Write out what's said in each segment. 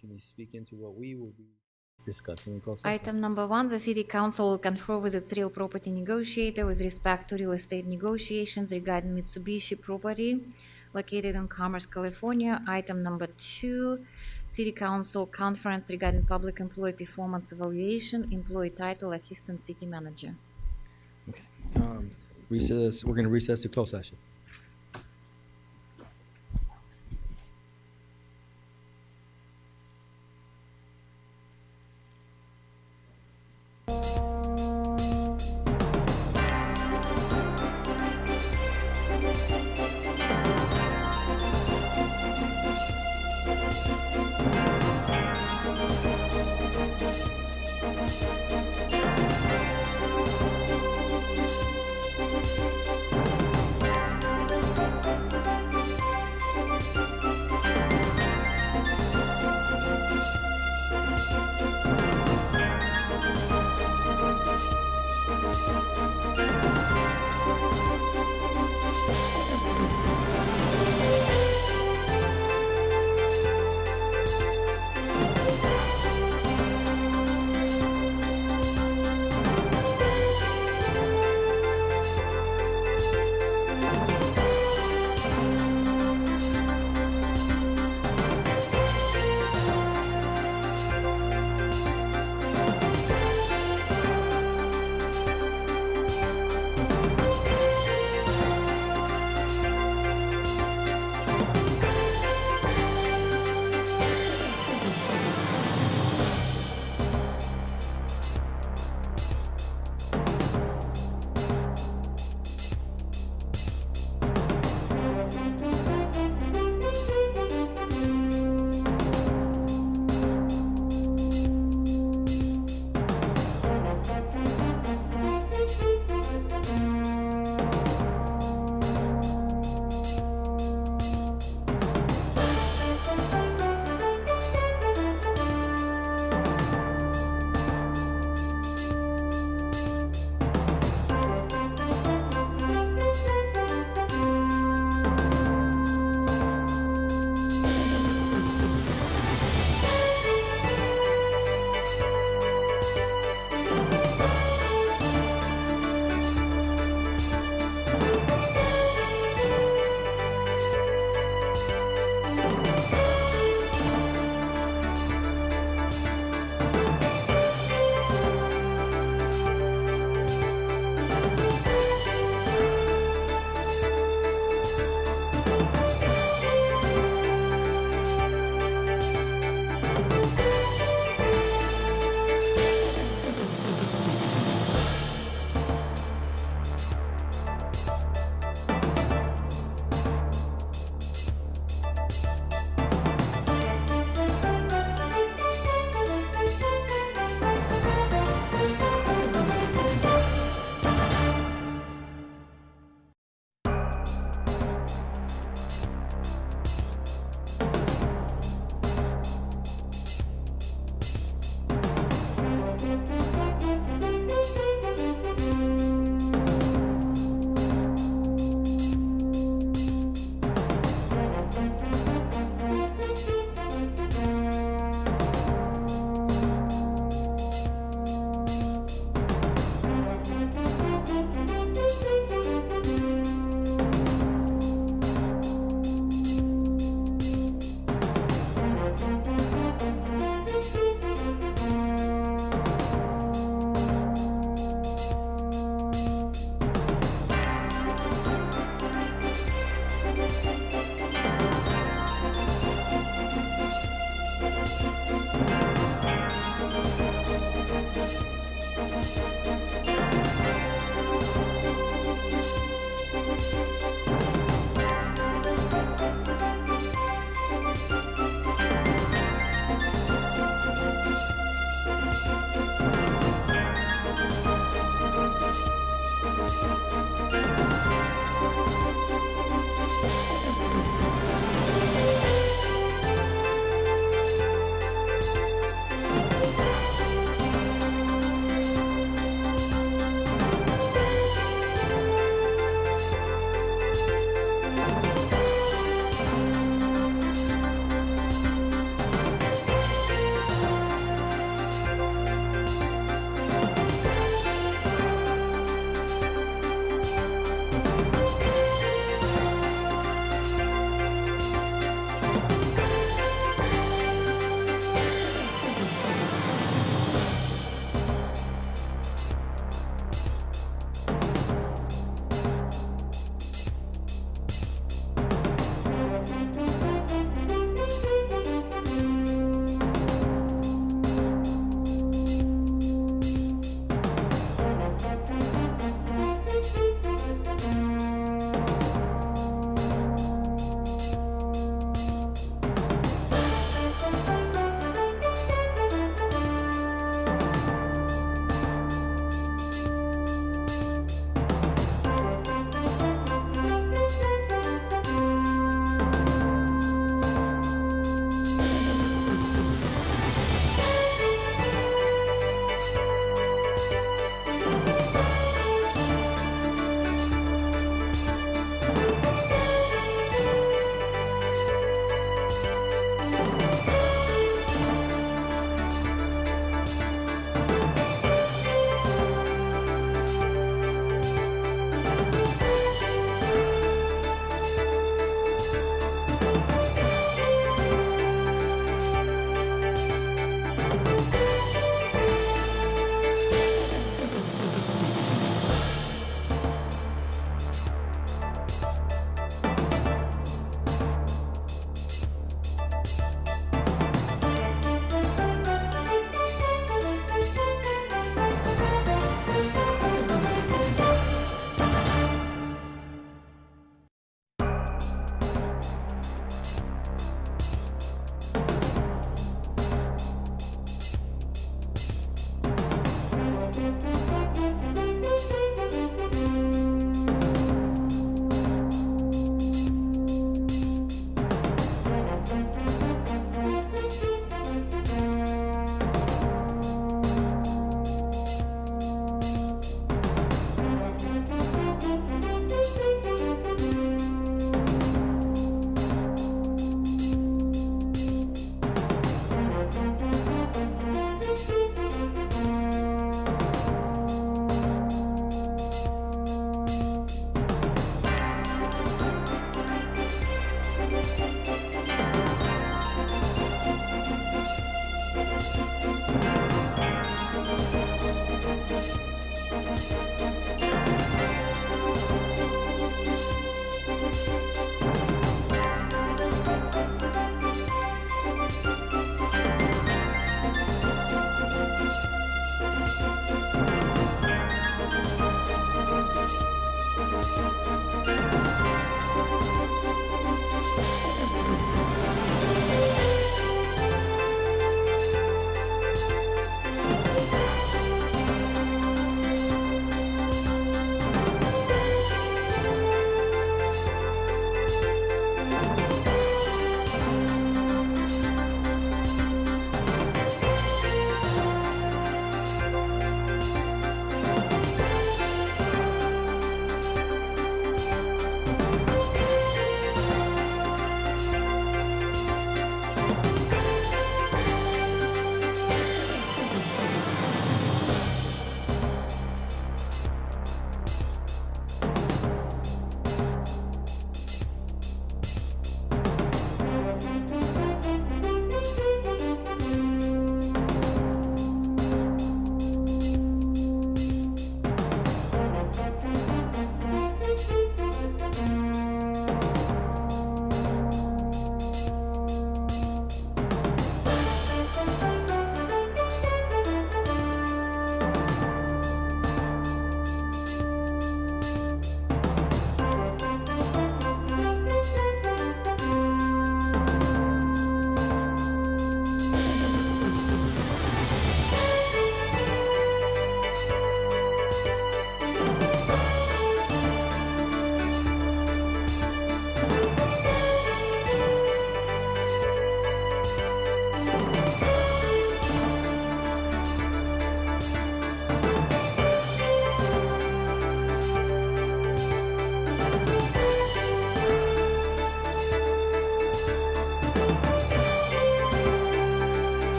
Can you speak into what we will be discussing in closed session? Item number 1, the City Council will confer with its real property negotiator with respect to real estate negotiations regarding Mitsubishi property located in Commerce, California. Item number 2, City Council conference regarding public employee performance evaluation, employee title, Assistant City Manager. Okay. Recess, we're going to recess to closed session.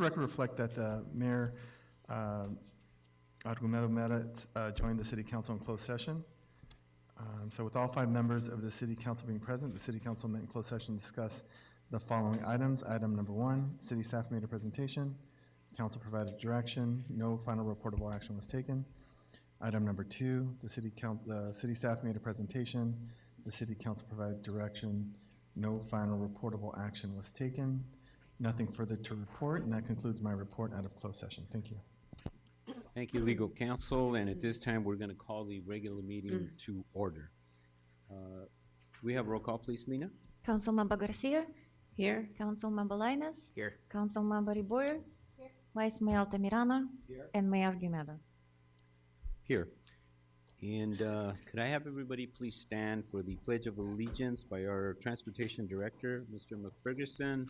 record reflect that Mayor Argumedo Mera joined the City Council in closed session. So with all 5 members of the City Council being present, the City Council met in closed session to discuss the following items. Item number 1, city staff made a presentation. Council provided direction. No final reportable action was taken. Item number 2, the city staff made a presentation. The City Council provided direction. No final reportable action was taken. Nothing further to report, and that concludes my report out of closed session. Thank you. Thank you, legal counsel, and at this time, we're gonna call the regular meeting to order. We have roll call, please, Lena? Councilmember Garcia, Here. Councilmember Linus, Here. Councilmember Reboyer, Vice Mayor Altamirano, and Mayor Argumedo. Here. And could I have everybody please stand for the Pledge of Allegiance by our Transportation Director, Mr. McFerguson,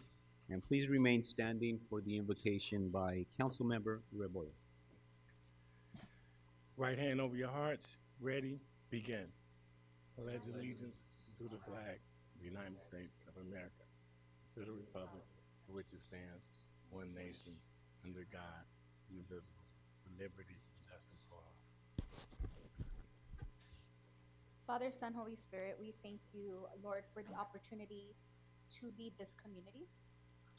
and please remain standing for the invocation by Councilmember Reboy. Right hand over your hearts. Ready? Begin. Pledge allegiance to the flag of the United States of America, to the republic for which it stands, one nation, under God, indivisible, with liberty and justice for all. Father, Son, Holy Spirit, we thank you, Lord, for the opportunity to lead this community.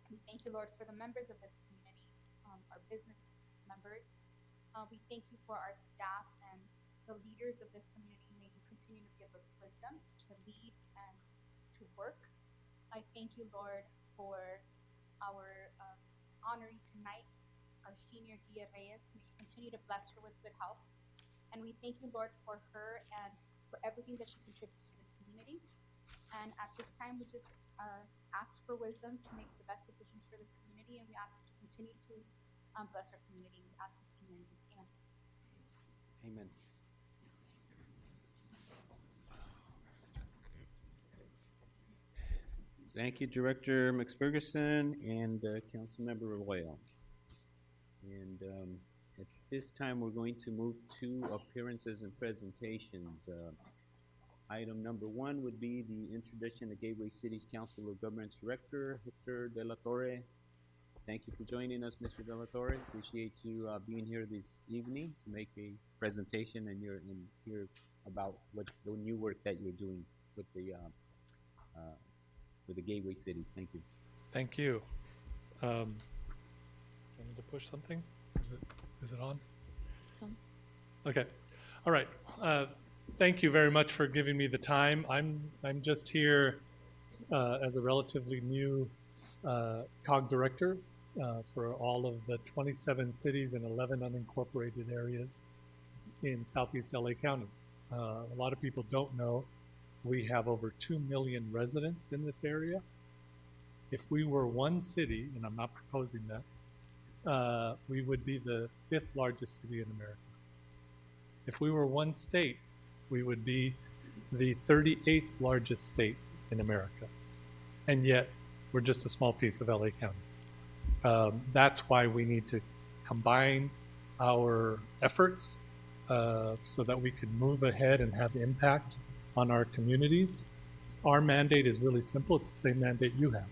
We thank you, Lord, for the members of this community, our business members. We thank you for our staff and the leaders of this community. May you continue to give us wisdom to lead and to work. I thank you, Lord, for our honoree tonight, our senior Gia Reyes. May you continue to bless her with good health. And we thank you, Lord, for her and for everything that she contributes to this community. And at this time, we just ask for wisdom to make the best decisions for this community, and we ask that you continue to bless our community. We ask this in your name. Amen. Amen. Thank you, Director McFerguson and Councilmember Royal. And at this time, we're going to move to appearances and presentations. Item number 1 would be the introduction of Gateway City's Council of Governments Director, Hector De La Torre. Thank you for joining us, Mr. De La Torre. Appreciate you being here this evening to make a presentation and hear about what the new work that you're doing with the Gateway Cities. Thank you. Thank you. Do I need to push something? Is it on? It's on. Okay. All right. Thank you very much for giving me the time. I'm just here as a relatively new COG director for all of the 27 cities and 11 unincorporated areas in Southeast LA County. A lot of people don't know we have over 2 million residents in this area. If we were one city, and I'm not proposing that, we would be the 5th largest city in America. If we were one state, we would be the 38th largest state in America. And yet, we're just a small piece of LA County. That's why we need to combine our efforts so that we can move ahead and have impact on our communities. Our mandate is really simple. It's the same mandate you have,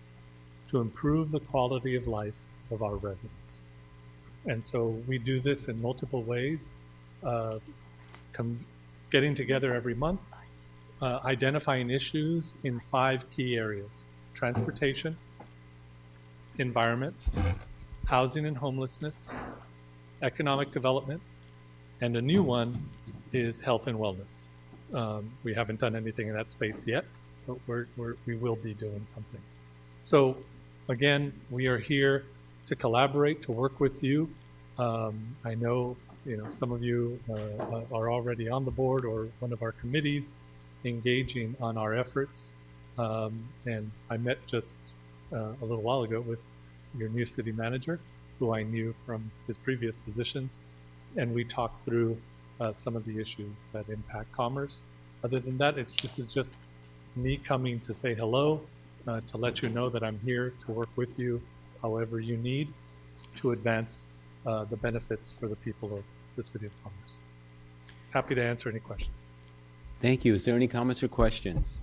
to improve the quality of life of our residents. And so we do this in multiple ways, getting together every month, identifying issues in 5 key areas: transportation, environment, housing and homelessness, economic development, and a new one is health and wellness. We haven't done anything in that space yet, but we will be doing something. So again, we are here to collaborate, to work with you. I know, some of you are already on the board or one of our committees engaging on our efforts. And I met just a little while ago with your new city manager, who I knew from his previous positions, and we talked through some of the issues that impact commerce. Other than that, this is just me coming to say hello, to let you know that I'm here to work with you however you need to advance the benefits for the people of the City of Commerce. Happy to answer any questions. Thank you. Is there any comments or questions?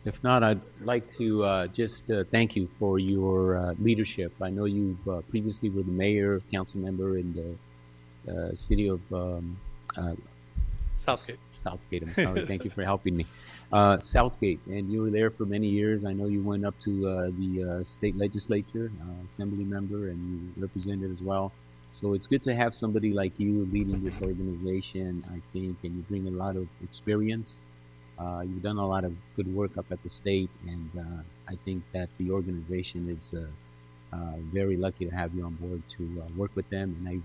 If not, I'd like to just thank you for your leadership. I know you previously were the mayor, council member in the city of Southgate. Southgate. I'm sorry. Thank you for helping me. Southgate, and you were there for many years. I know you went up to the state legislature, assembly member, and you represented as well. So it's good to have somebody like you leading this organization, I think, and you bring a lot of experience. You've done a lot of good work up at the state, and I think that the organization is very lucky to have you on board to work with them. And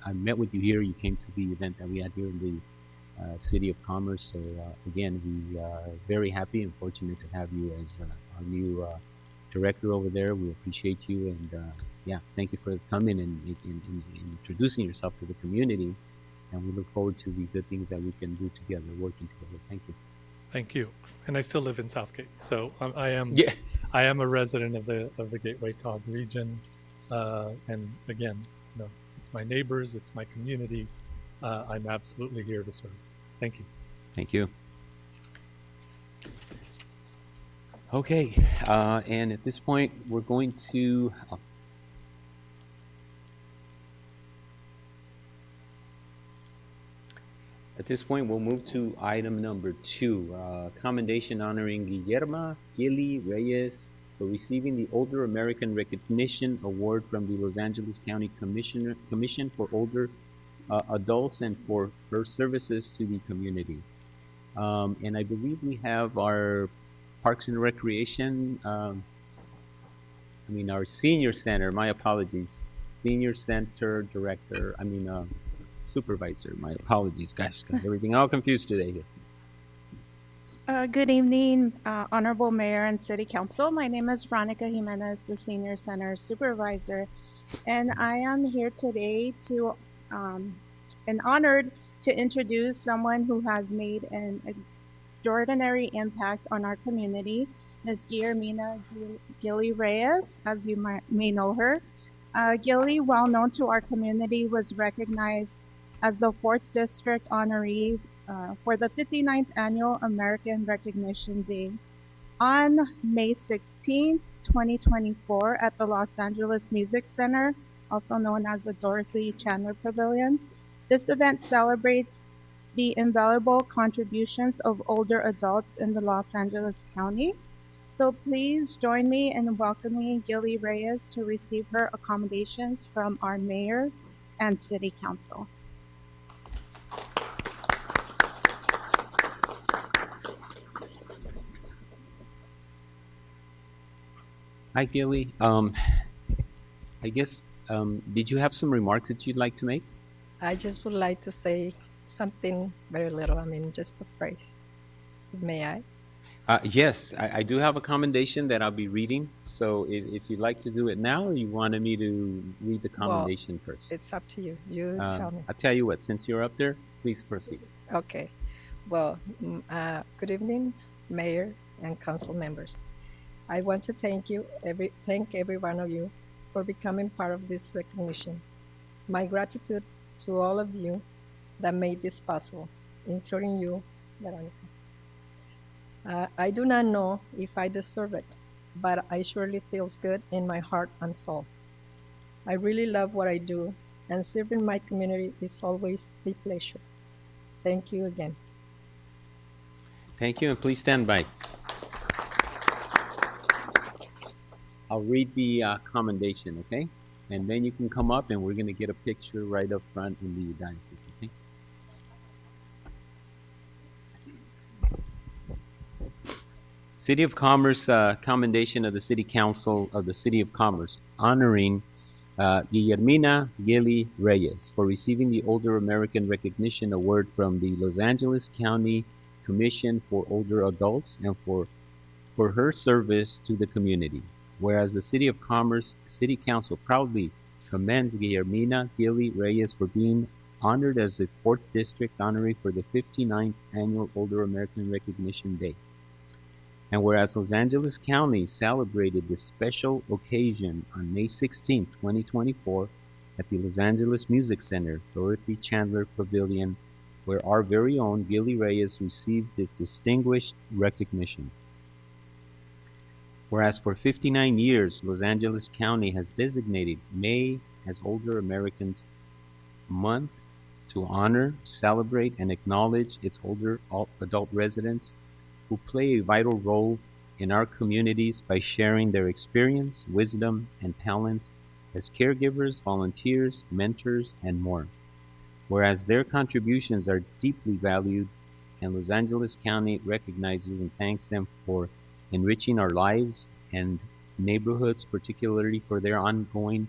I met with you here. You came to the event that we had here in the City of Commerce. So again, we are very happy and fortunate to have you as our new director over there. We appreciate you, and yeah, thank you for coming and introducing yourself to the community. And we look forward to the good things that we can do together, working together. Thank you. Thank you. And I still live in Southgate, so I am Yeah. I am a resident of the Gateway Cog region, and again, it's my neighbors, it's my community. I'm absolutely here to serve. Thank you. Thank you. Okay, and at this point, we're going to. At this point, we'll move to item number 2, commendation honoring Guillerma Gilly Reyes for receiving the Older American Recognition Award from the Los Angeles County Commission for Older Adults and for her services to the community. And I believe we have our Parks and Recreation, our Senior Center, my apologies, Senior Center Director, Supervisor, my apologies, gosh, got everything all confused today. Good evening, Honorable Mayor and City Council. My name is Veronica Jimenez, the Senior Center Supervisor, and I am here today to, and honored to introduce someone who has made an extraordinary impact on our community, Ms. Guillermina Gilly Reyes, as you may know her. Gilly, well known to our community, was recognized as the 4th District honoree for the 59th Annual American Recognition Day on May 16, 2024 at the Los Angeles Music Center, also known as the Dorothy Chandler Pavilion. This event celebrates the invaluable contributions of older adults in the Los Angeles County. So please join me in welcoming Gilly Reyes to receive her accommodations from our Mayor and City Council. Hi, Gilly. I guess, did you have some remarks that you'd like to make? I just would like to say something very little, just a phrase. May I? Yes, I do have a commendation that I'll be reading. So if you'd like to do it now, or you wanted me to read the commendation first? It's up to you. You tell me. I'll tell you what, since you're up there, please proceed. Okay. Well, good evening, Mayor and Council members. I want to thank every one of you for becoming part of this recognition. My gratitude to all of you that made this possible, including you, Veronica. I do not know if I deserve it, but I surely feels good in my heart and soul. I really love what I do, and serving my community is always a pleasure. Thank you again. Thank you, and please stand by. I'll read the commendation, okay? And then you can come up and we're going to get a picture right up front in the diocese, okay? City of Commerce commendation of the City Council of the City of Commerce honoring Guillermina Gilly Reyes for receiving the Older American Recognition Award from the Los Angeles County Commission for Older Adults and for her service to the community. Whereas the City of Commerce City Council proudly commends Guillermina Gilly Reyes for being honored as the 4th District honoree for the 59th Annual Older American Recognition Day. And whereas Los Angeles County celebrated this special occasion on May 16, 2024 at the Los Angeles Music Center, Dorothy Chandler Pavilion, where our very own Gilly Reyes received this distinguished recognition. Whereas for 59 years, Los Angeles County has designated May as Older Americans Month to honor, celebrate, and acknowledge its older adult residents who play a vital role in our communities by sharing their experience, wisdom, and talents as caregivers, volunteers, mentors, and more. Whereas their contributions are deeply valued, and Los Angeles County recognizes and thanks them for enriching our lives and neighborhoods, particularly for their ongoing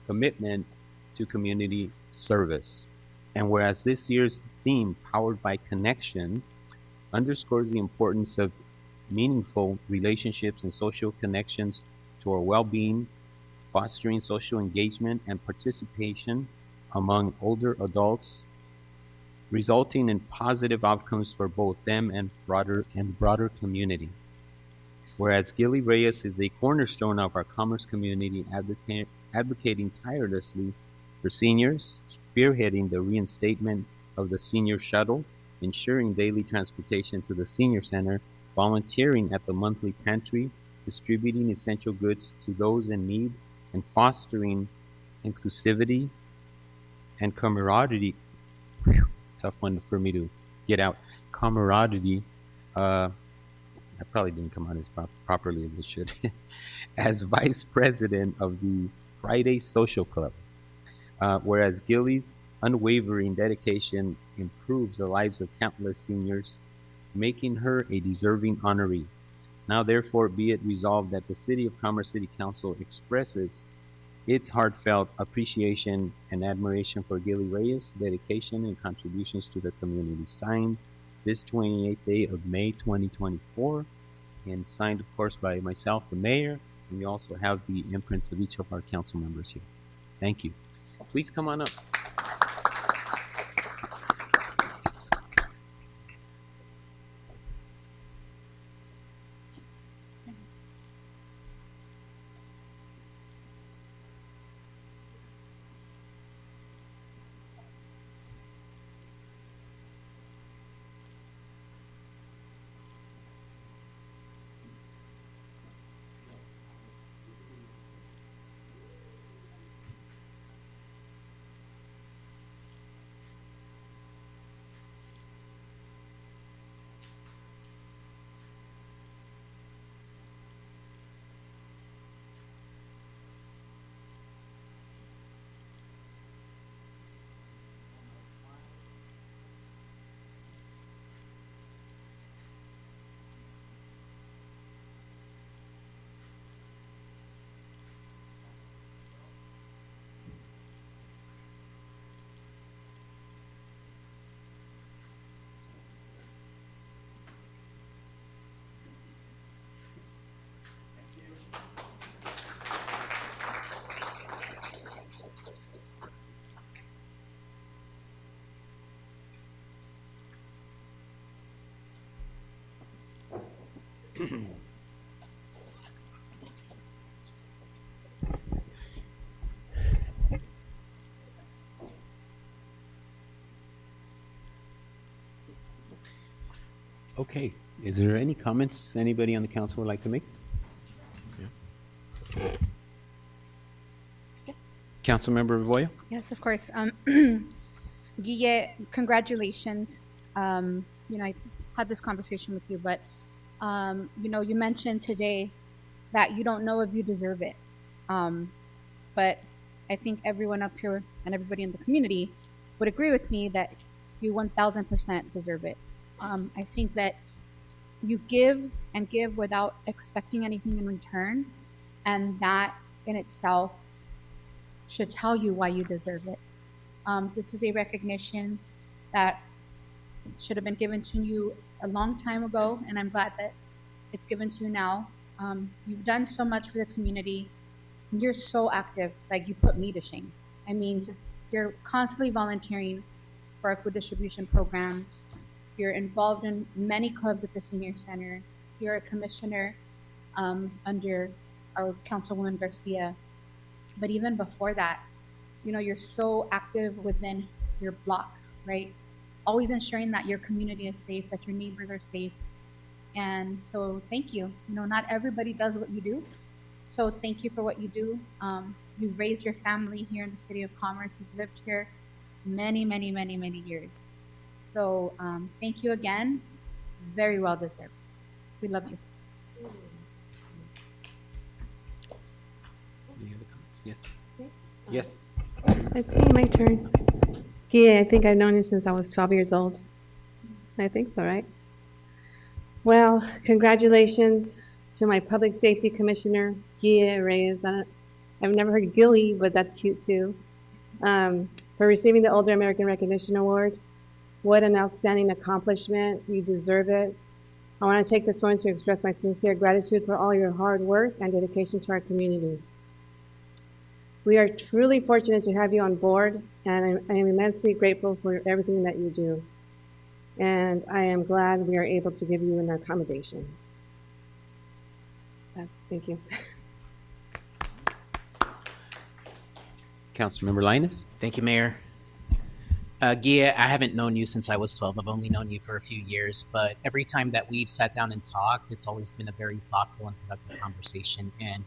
commitment to community service. And whereas this year's theme, Powered by Connection, underscores the importance of meaningful relationships and social connections to our well-being, fostering social engagement and participation among older adults, resulting in positive outcomes for both them and broader community. Whereas Gilly Reyes is a cornerstone of our commerce community, advocating tirelessly for seniors, spearheading the reinstatement of the senior shuttle, ensuring daily transportation to the senior center, volunteering at the monthly pantry, distributing essential goods to those in need, and fostering inclusivity and camaraderie. Tough one for me to get out. Camaraderie. That probably didn't come out as properly as it should. As vice president of the Friday Social Club. Whereas Gilly's unwavering dedication improves the lives of countless seniors, making her a deserving honoree. Now, therefore, be it resolved that the City of Commerce City Council expresses its heartfelt appreciation and admiration for Gilly Reyes' dedication and contributions to the community. Signed this 28th day of May 2024, and signed, of course, by myself, the mayor, and we also have the imprints of each of our council members here. Thank you. Please come on up. Okay, is there any comments anybody on the council would like to make? Yeah. Councilmember Rebollo? Yes, of course. Guille, congratulations. I had this conversation with you, but, you mentioned today that you don't know if you deserve it. But I think everyone up here and everybody in the community would agree with me that you 1000% deserve it. I think that you give and give without expecting anything in return, and that in itself should tell you why you deserve it. This is a recognition that should have been given to you a long time ago, and I'm glad that it's given to you now. You've done so much for the community. You're so active, like you put me to shame. I mean, you're constantly volunteering for our food distribution program. You're involved in many clubs at the senior center. You're a commissioner under our Councilwoman Garcia. But even before that, you're so active within your block, right? Always ensuring that your community is safe, that your neighbors are safe. And so thank you. You know, not everybody does what you do. So thank you for what you do. You've raised your family here in the City of Commerce. You've lived here many, many, many, many years. So thank you again. Very well deserved. We love you. Any other comments? Yes. Yes. It's me, my turn. Yeah, I think I've known you since I was 12 years old. I think so, right? Well, congratulations to my Public Safety Commissioner, Gia Reyes. I've never heard Gilly, but that's cute too. For receiving the Older American Recognition Award. What an outstanding accomplishment. You deserve it. I want to take this moment to express my sincere gratitude for all your hard work and dedication to our community. We are truly fortunate to have you on board, and I am immensely grateful for everything that you do. And I am glad we are able to give you an accommodation. Thank you. Councilmember Linus? Thank you, Mayor. Gia, I haven't known you since I was 12. I've only known you for a few years, but every time that we've sat down and talked, it's always been a very thoughtful and productive conversation. And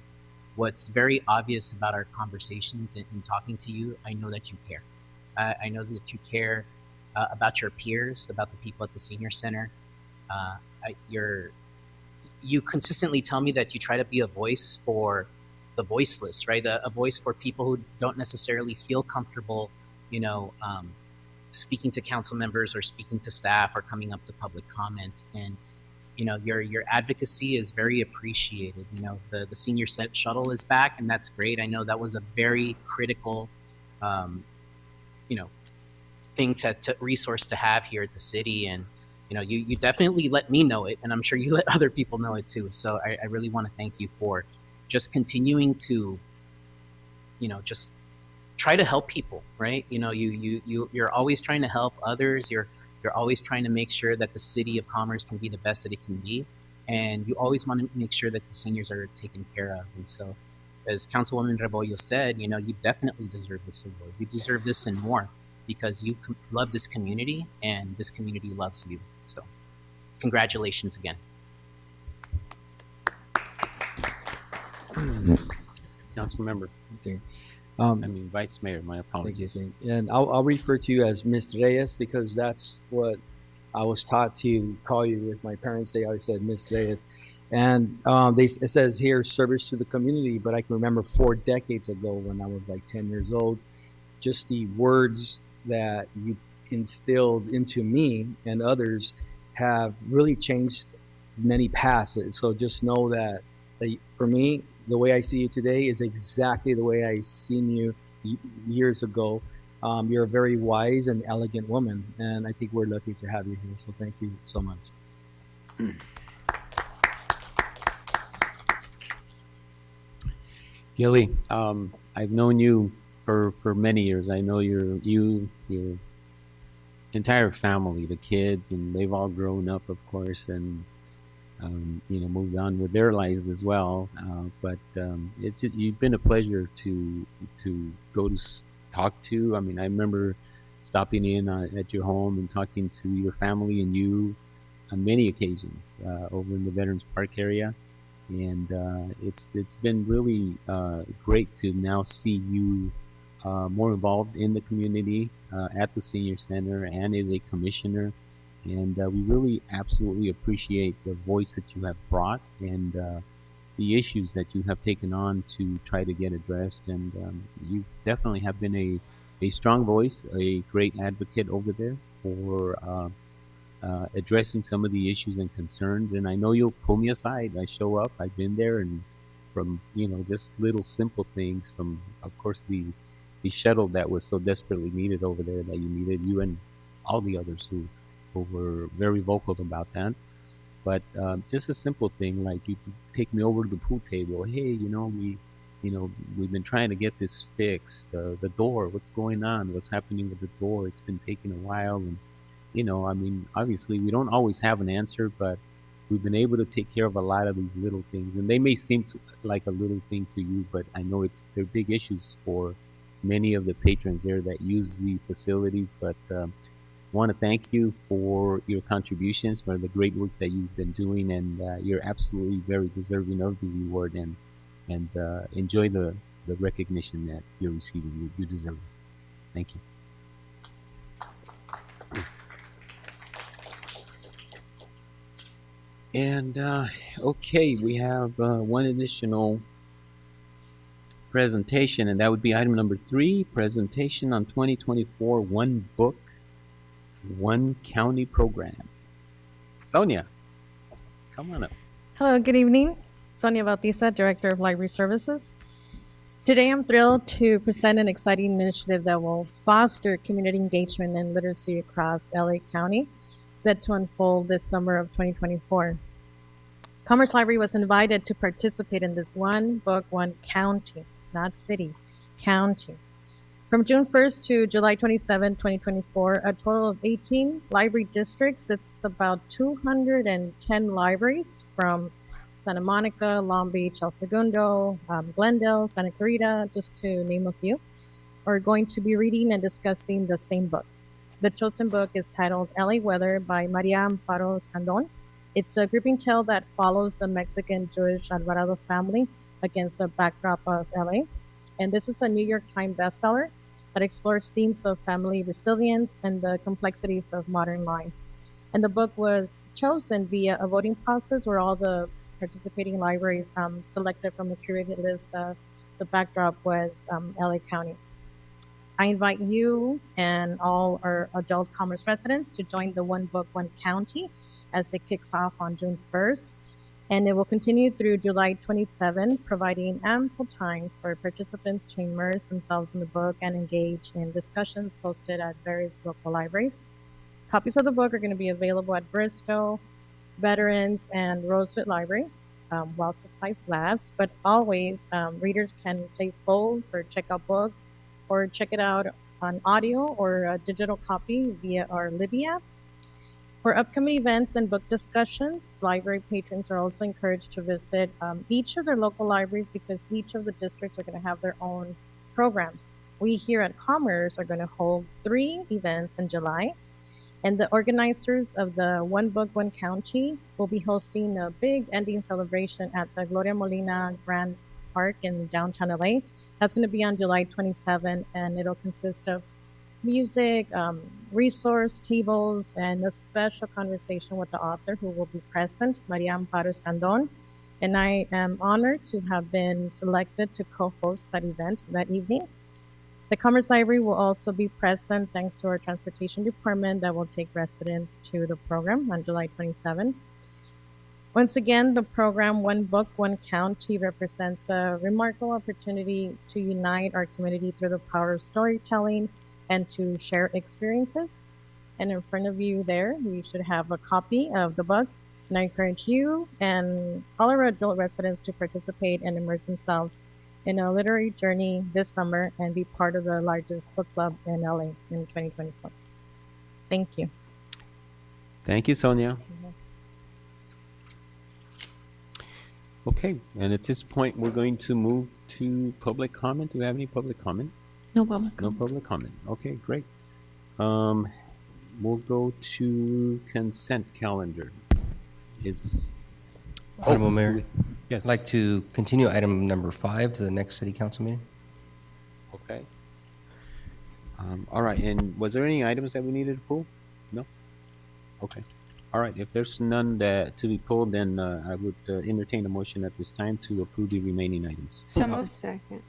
what's very obvious about our conversations in talking to you, I know that you care. I know that you care about your peers, about the people at the senior center. You consistently tell me that you try to be a voice for the voiceless, right? A voice for people who don't necessarily feel comfortable, speaking to council members or speaking to staff or coming up to public comment. And your advocacy is very appreciated. The senior set shuttle is back, and that's great. I know that was a very critical thing to resource to have here at the city. And you definitely let me know it, and I'm sure you let other people know it too. So I really want to thank you for just continuing to just try to help people, right? You're always trying to help others. You're always trying to make sure that the City of Commerce can be the best that it can be, and you always want to make sure that the seniors are taken care of. And so, as Councilwoman Rebollo said, you definitely deserve this award. You deserve this and more, because you love this community and this community loves you. So congratulations again. Councilmember. Vice Mayor, my apologies. Thank you. And I'll refer to you as Miss Reyes, because that's what I was taught to call you with my parents. They always said Miss Reyes. And it says here, service to the community, but I can remember 4 decades ago when I was like 10 years old, just the words that you instilled into me and others have really changed many paths. So just know that for me, the way I see you today is exactly the way I seen you years ago. You're a very wise and elegant woman, and I think we're lucky to have you here. So thank you so much. Gilly, I've known you for many years. I know your entire family, the kids, and they've all grown up, of course, and moved on with their lives as well. But you've been a pleasure to go to talk to. I remember stopping in at your home and talking to your family and you on many occasions over in the Veterans Park area. And it's been really great to now see you more involved in the community at the senior center and as a commissioner. And we really absolutely appreciate the voice that you have brought and the issues that you have taken on to try to get addressed. And you definitely have been a strong voice, a great advocate over there for addressing some of the issues and concerns. And I know you'll pull me aside. I show up, I've been there, and from, just little simple things from, of course, the shuttle that was so desperately needed over there that you needed, you and all the others who were very vocal about that. But just a simple thing like you take me over to the pool table. Hey, we've been trying to get this fixed. The door, what's going on? What's happening with the door? It's been taking a while. And, obviously we don't always have an answer, but we've been able to take care of a lot of these little things. And they may seem like a little thing to you, but I know they're big issues for many of the patrons there that use the facilities. But want to thank you for your contributions, for the great work that you've been doing, and you're absolutely very deserving of the reward. And enjoy the recognition that you're receiving. You deserve it. Thank you. And okay, we have one additional presentation, and that would be item number 3, presentation on 2024 One Book, One County program. Sonia, come on up. Hello, good evening. Sonia Bautista, Director of Library Services. Today, I'm thrilled to present an exciting initiative that will foster community engagement and literacy across LA County, set to unfold this summer of 2024. Commerce Library was invited to participate in this One Book, One County, not city, county. From June 1st to July 27, 2024, a total of 18 library districts. It's about 210 libraries from Santa Monica, Long Beach, El Segundo, Glendale, Santa Clarita, just to name a few, are going to be reading and discussing the same book. The chosen book is titled LA Weather by Maria Amparo Escandon. It's a gripping tale that follows the Mexican-Jewish Alvarado family against the backdrop of LA. And this is a New York Times bestseller that explores themes of family resilience and the complexities of modern life. And the book was chosen via a voting process where all the participating libraries selected from a curated list. The backdrop was LA County. I invite you and all our adult Commerce residents to join the One Book, One County as it kicks off on June 1st. And it will continue through July 27, providing ample time for participants to immerse themselves in the book and engage in discussions hosted at various local libraries. Copies of the book are going to be available at Bristol, Veterans, and Rosewood Library while supplies last. But always, readers can place holds or check out books or check it out on audio or a digital copy via our Libby app. For upcoming events and book discussions, library patrons are also encouraged to visit each of their local libraries because each of the districts are going to have their own programs. We here at Commerce are going to hold 3 events in July, and the organizers of the One Book, One County will be hosting a big ending celebration at the Gloria Molina Grand Park in downtown LA. That's going to be on July 27, and it'll consist of music, resource tables, and a special conversation with the author who will be present, Maria Amparo Escandon. And I am honored to have been selected to co-host that event that evening. The Commerce Library will also be present thanks to our transportation department that will take residents to the program on July 27. Once again, the program One Book, One County represents a remarkable opportunity to unite our community through the power of storytelling and to share experiences. And in front of you there, you should have a copy of the book. And I encourage you and all our adult residents to participate and immerse themselves in a literary journey this summer and be part of the largest book club in LA in 2024. Thank you. Thank you, Sonia. Okay, and at this point, we're going to move to public comment. Do we have any public comment? No public. No public comment. Okay, great. We'll go to consent calendar. Honorable Mayor, Yes. I'd like to continue item number 5 to the next city council meeting. Okay. All right, and was there any items that we needed to pull? No? Okay. All right, if there's none that to be pulled, then I would entertain a motion at this time to approve the remaining items. So A moved. second.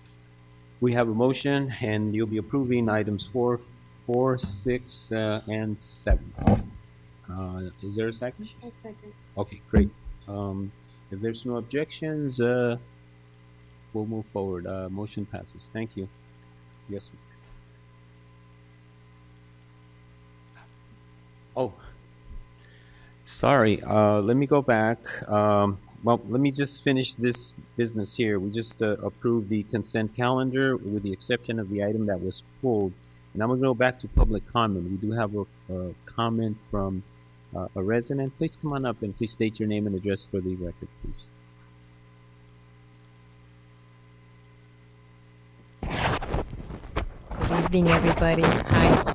We have a motion, and you'll be approving items 4, 6, and 7. Is there a second? A second. Okay, great. If there's no objections, we'll move forward. Motion passes. Thank you. Yes. Sir. Oh, sorry. Let me go back. Well, let me just finish this business here. We just approved the consent calendar with the exception of the item that was pulled. And I'm going to go back to public comment. We do have a comment from a resident. Please come on up and please state your name and address for the record, please. Good evening, everybody. Hi.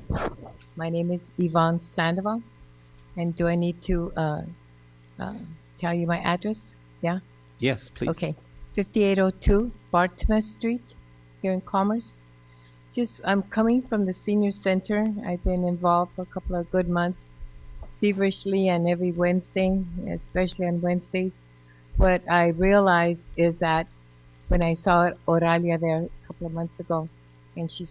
My name is Yvonne Sandoval. And do I need to tell you my address? Yeah? Yes, please. Okay. 5802 Bartimaeus Street here in Commerce. I'm coming from the senior center. I've been involved for a couple of good months, feverishly, and every Wednesday, especially on Wednesdays. What I realized is that when I saw Oralia there a couple of months ago, and she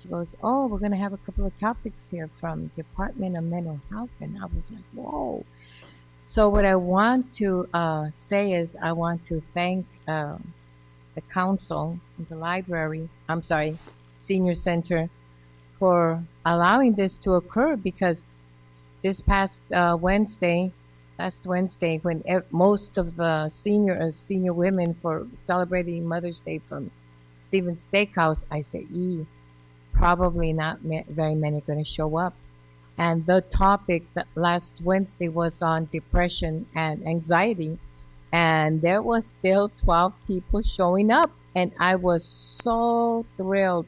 goes, oh, we're going to have a couple of topics here from Department of Mental Health. And I was like, whoa. So what I want to say is I want to thank the council, the library, senior center, for allowing this to occur, because this past last Wednesday, when most of the senior women for celebrating Mother's Day from Stevens Steakhouse, I said, probably not very many going to show up. And the topic that last Wednesday was on depression and anxiety, and there was still 12 people showing up, and I was so thrilled.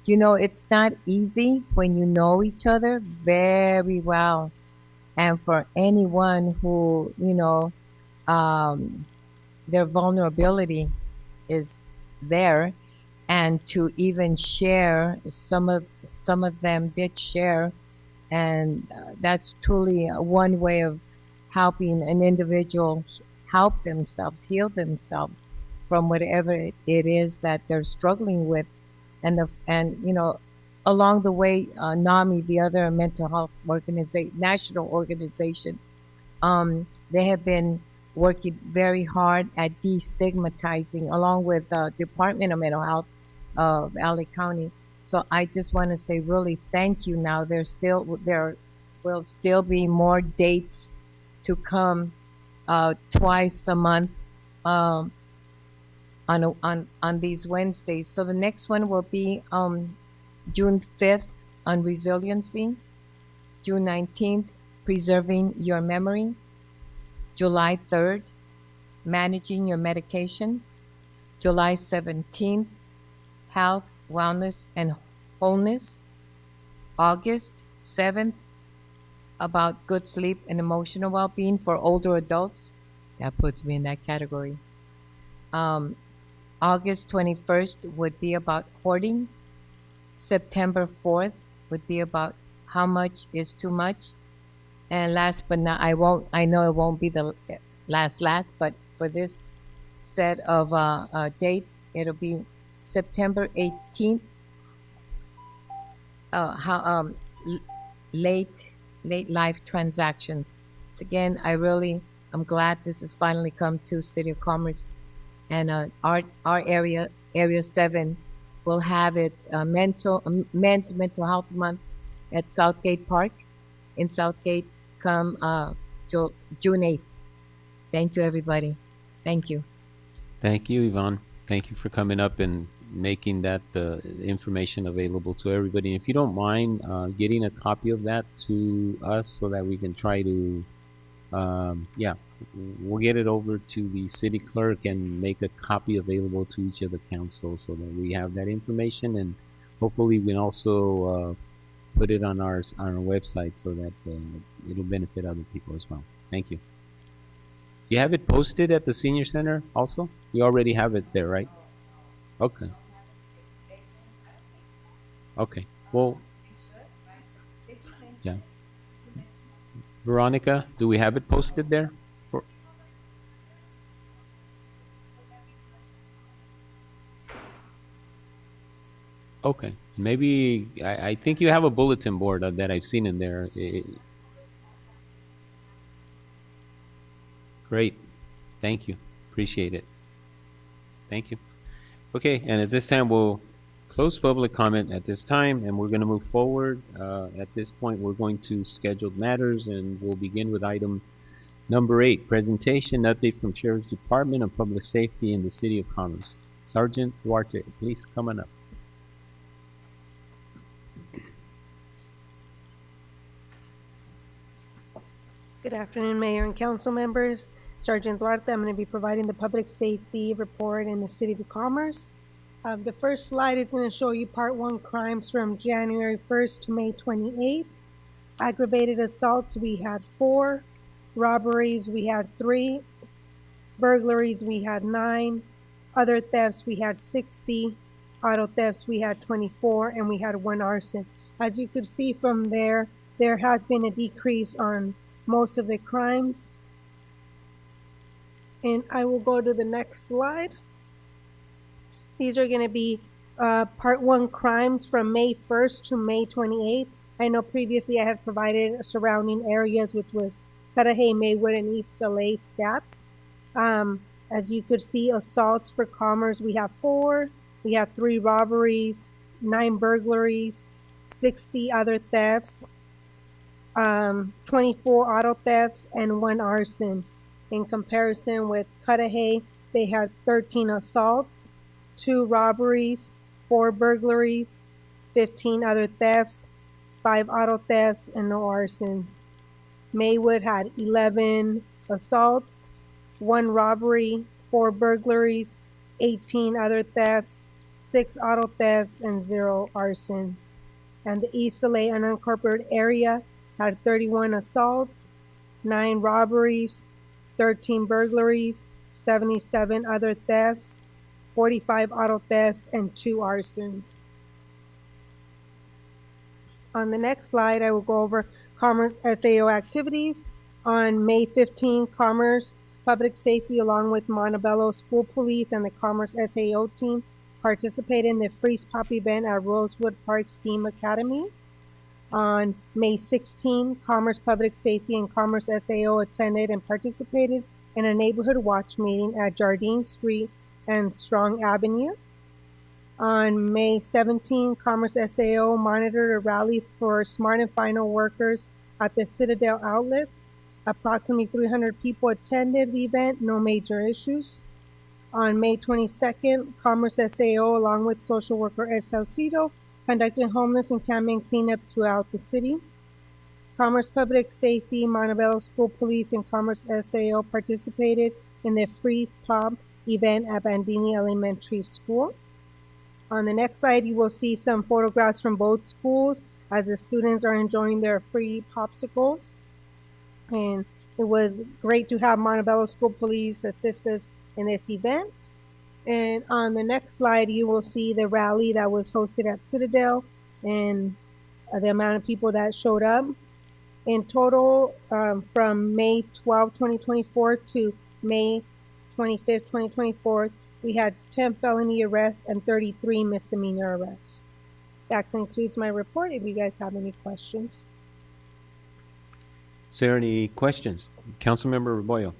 You know, it's not easy when you know each other very well. And for anyone who, their vulnerability is there, and to even share, some of them did share, and that's truly one way of helping an individual help themselves, heal themselves from whatever it is that they're struggling with. And along the way, NAMI, the other mental health national organization, they have been working very hard at destigmatizing, along with Department of Mental Health of LA County. So I just want to say really thank you. Now there will still be more dates to come, twice a month on these Wednesdays. So the next one will be June 5th on resiliency, June 19th, preserving your memory, July 3rd, managing your medication, July 17th, health, wellness, and wholeness, August 7th, about good sleep and emotional well-being for older adults. That puts me in that category. August 21st would be about hoarding. September 4th would be about how much is too much. And last but not, I know it won't be the last, but for this set of dates, it'll be September 18th, late life transactions. So again, I'm glad this has finally come to City of Commerce, and our area 7 will have its men's mental health month at Southgate Park in Southgate come June 8th. Thank you, everybody. Thank you. Thank you, Yvonne. Thank you for coming up and making that information available to everybody. And if you don't mind getting a copy of that to us so that we can try to, we'll get it over to the city clerk and make a copy available to each of the councils so that we have that information, and hopefully we can also put it on our website so that it'll benefit other people as well. Thank you. You have it posted at the senior center also? You already have it there, right? Okay. Okay. Well, yeah. Veronica, do we have it posted there? Okay. Maybe, I think you have a bulletin board that I've seen in there. Great. Thank you. Appreciate it. Thank you. Okay, and at this time, we'll close public comment at this time, and we're going to move forward. At this point, we're going to scheduled matters, and we'll begin with item number 8, presentation update from Sheriff's Department of Public Safety in the City of Commerce. Sergeant Duarte, please come on up. Good afternoon, Mayor and council members. Sergeant Duarte, I'm going to be providing the public safety report in the City of Commerce. The first slide is going to show you Part 1 crimes from January 1st to May 28th. Aggravated assaults, we had 4. Robberies, we had 3. Burglaries, we had 9. Other thefts, we had 60. Auto thefts, we had 24. And we had 1 arson. As you could see from there has been a decrease on most of the crimes. And I will go to the next slide. These are going to be Part 1 crimes from May 1st to May 28th. I know previously I had provided surrounding areas, which was Cudahy, Maywood, and East LA stats. As you could see, assaults for Commerce, we have 4. We have 3 robberies, 9 burglaries, 60 other thefts, 24 auto thefts, and 1 arson. In comparison with Cudahy, they had 13 assaults, 2 robberies, 4 burglaries, 15 other thefts, 5 auto thefts, and no arsons. Maywood had 11 assaults, 1 robbery, 4 burglaries, 18 other thefts, 6 auto thefts, and 0 arsons. And the East LA unincorporated area had 31 assaults, 9 robberies, 13 burglaries, 77 other thefts, 45 auto thefts, and 2 arsons. On the next slide, I will go over Commerce SAO activities. On May 15, Commerce Public Safety, along with Montebello School Police and the Commerce SAO team, participated in the Freeze Pop event at Rosewood Park STEAM Academy. On May 16, Commerce Public Safety and Commerce SAO attended and participated in a neighborhood watch meeting at Jardine Street and Strong Avenue. On May 17, Commerce SAO monitored a rally for Smart and Final workers at the Citadel outlets. Approximately 300 people attended the event, no major issues. On May 22nd, Commerce SAO, along with social worker Ed Saucedo, conducted homeless encampment cleanups throughout the city. Commerce Public Safety, Montebello School Police, and Commerce SAO participated in the Freeze Pop event at Bandini Elementary School. On the next slide, you will see some photographs from both schools as the students are enjoying their free popsicles. And it was great to have Montebello School Police assist us in this event. And on the next slide, you will see the rally that was hosted at Citadel and the amount of people that showed up. In total, from May 12, 2024 to May 25th, 2024, we had 10 felony arrests and 33 misdemeanor arrests. That concludes my report. If you guys have any questions. Is there any questions? Councilmember Rebollo.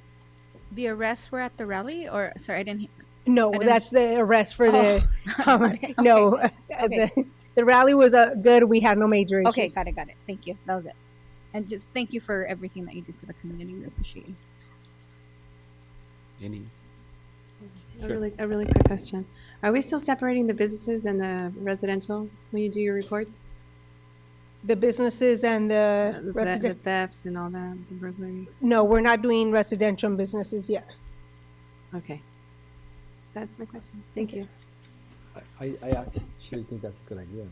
The arrests were at the rally, or sorry, I didn't hear. No, that's the arrest for the. Okay. No, Okay. the rally was good. We had no major issues. Okay, got it. Thank you. That was it. And just thank you for everything that you do for the community. We appreciate you. Any? A really quick question. Are we still separating the businesses and the residential when you do your reports? The businesses and the The resident. thefts and all that, the burglary? No, we're not doing residential and businesses yet. Okay. That's my question. Thank you. I actually think that's a good idea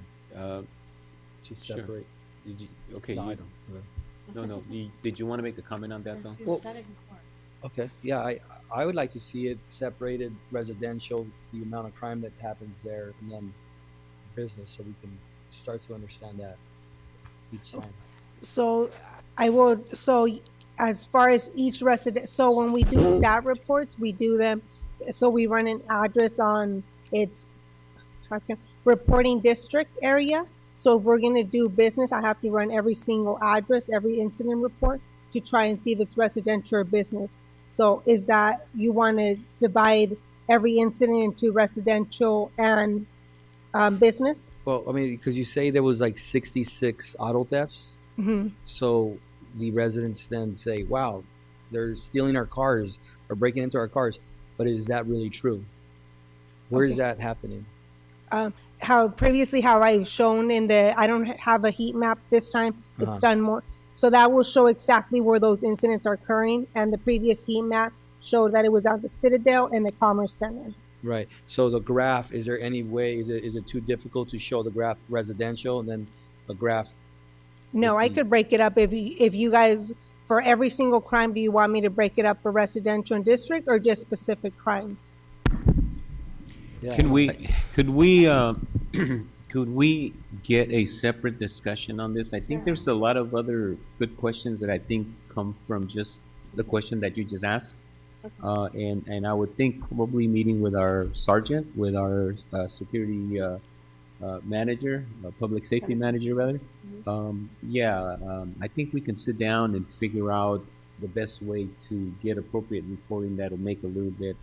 to Sure. separate. Did you, okay, No, I you, don't. no, did you want to make a comment on that, though? Well, okay, yeah, I would like to see it separated, residential, the amount of crime that happens there, and then business, so we can start to understand that each time. So I will, so as far as each resident, so when we do stat reports, we do them, so we run an address on its, reporting district area. So if we're gonna do business, I have to run every single address, every incident report to try and see if it's residential or business. So is that, you wanna divide every incident into residential and business? Well, I mean, because you say there was like 66 auto thefts, Mm-hmm. so the residents then say, wow, they're stealing our cars or breaking into our cars, but is that really true? Where is Okay. that happening? How I've shown in the, I don't have a heat map this time. It's Uh-huh. done more. So that will show exactly where those incidents are occurring. And the previous heat map showed that it was at the Citadel and the Commerce Center. Right. So the graph, is there any way, is it too difficult to show the graph residential and then a graph? No, I could break it up if you guys, for every single crime, do you want me to break it up for residential and district or just specific crimes? Yeah. Could we, could we get a separate discussion on this? I think there's a lot of other good questions that I think come from just the question that you just asked. And I would think probably meeting with our sergeant, with our security manager, public safety manager rather. I think we can sit down and figure out the best way to get appropriate reporting that'll make a little bit,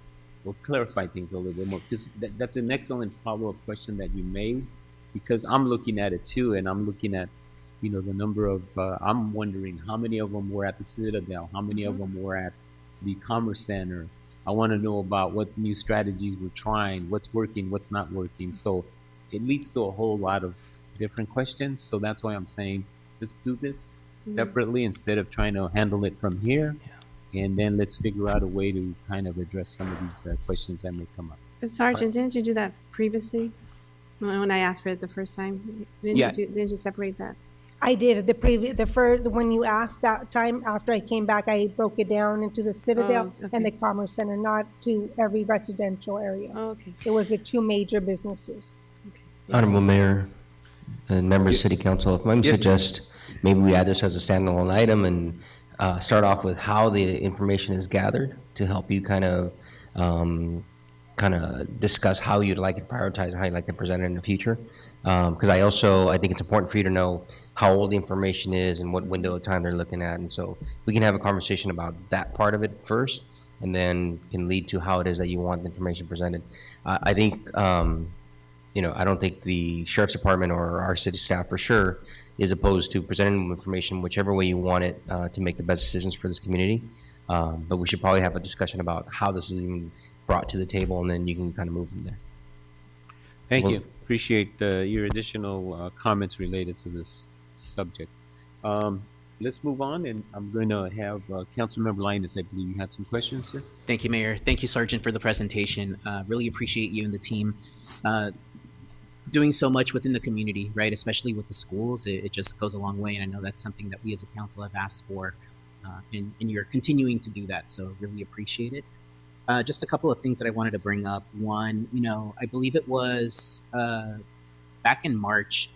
will clarify things a little bit more. Because that's an excellent follow-up question that you made, because I'm looking at it too, and I'm looking at, you know, the number of, I'm wondering how many of them were at the Citadel, how many of them were at the Commerce Center. I want to know about what new strategies we're trying, what's working, what's not working. So it leads to a whole lot of different questions. So that's why I'm saying, let's do this separately instead of trying to handle it from here. And then let's figure out a way to kind of address some of these questions that may come up. But Sergeant, didn't you do that previously? When I asked for it the first time? Didn't you separate that? I did the first, when you asked that time after I came back, I broke it down into the Citadel and the Commerce Center, not to every residential area. Oh, okay. It was the two major businesses. Honorable Mayor and members of City Council, if I may suggest, maybe we add this as a standalone item and start off with how the information is gathered to help you kind of discuss how you'd like it prioritized and how you'd like to present it in the future. Because I think it's important for you to know how old the information is and what window of time they're looking at. And so we can have a conversation about that part of it first, and then can lead to how it is that you want the information presented. I think, I don't think the Sheriff's Department or our city staff for sure is opposed to presenting information whichever way you want it to make the best decisions for this community. But we should probably have a discussion about how this is even brought to the table, and then you can kind of move from there. Thank you. Appreciate your additional comments related to this subject. Let's move on, and I'm going to have Councilmember Linus. I believe you had some questions, sir. Thank you, Mayor. Thank you, Sergeant, for the presentation. Really appreciate you and the team doing so much within the community, right? Especially with the schools. It just goes a long way, and I know that's something that we as a council have asked for, and you're continuing to do that, so really appreciate it. Just a couple of things that I wanted to bring up. One, I believe it was back in March,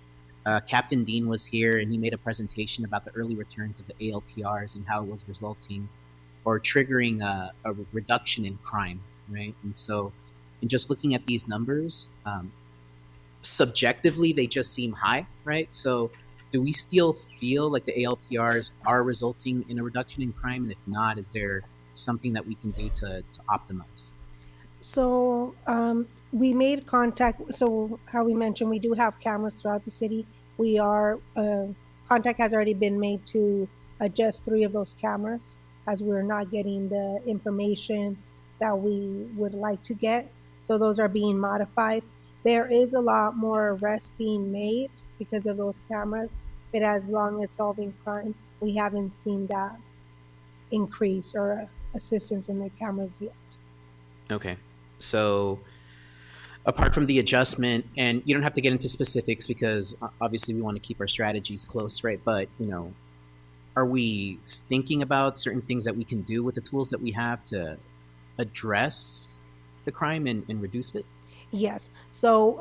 Captain Dean was here and he made a presentation about the early returns of the ALPRs and how it was resulting or triggering a reduction in crime, right? And so, in just looking at these numbers, subjectively, they just seem high, right? So, do we still feel like the ALPRs are resulting in a reduction in crime? And if not, is there something that we can do to optimize? So we made contact. So how we mentioned, we do have cameras throughout the city. We are, contact has already been made to adjust 3 of those cameras as we're not getting the information that we would like to get. So those are being modified. There is a lot more arrests being made because of those cameras, but as long as solving crime, we haven't seen that increase or assistance in the cameras yet. Okay. So apart from the adjustment, and you don't have to get into specifics because obviously we want to keep our strategies close, right? But, are we thinking about certain things that we can do with the tools that we have to address the crime and reduce it? Yes. So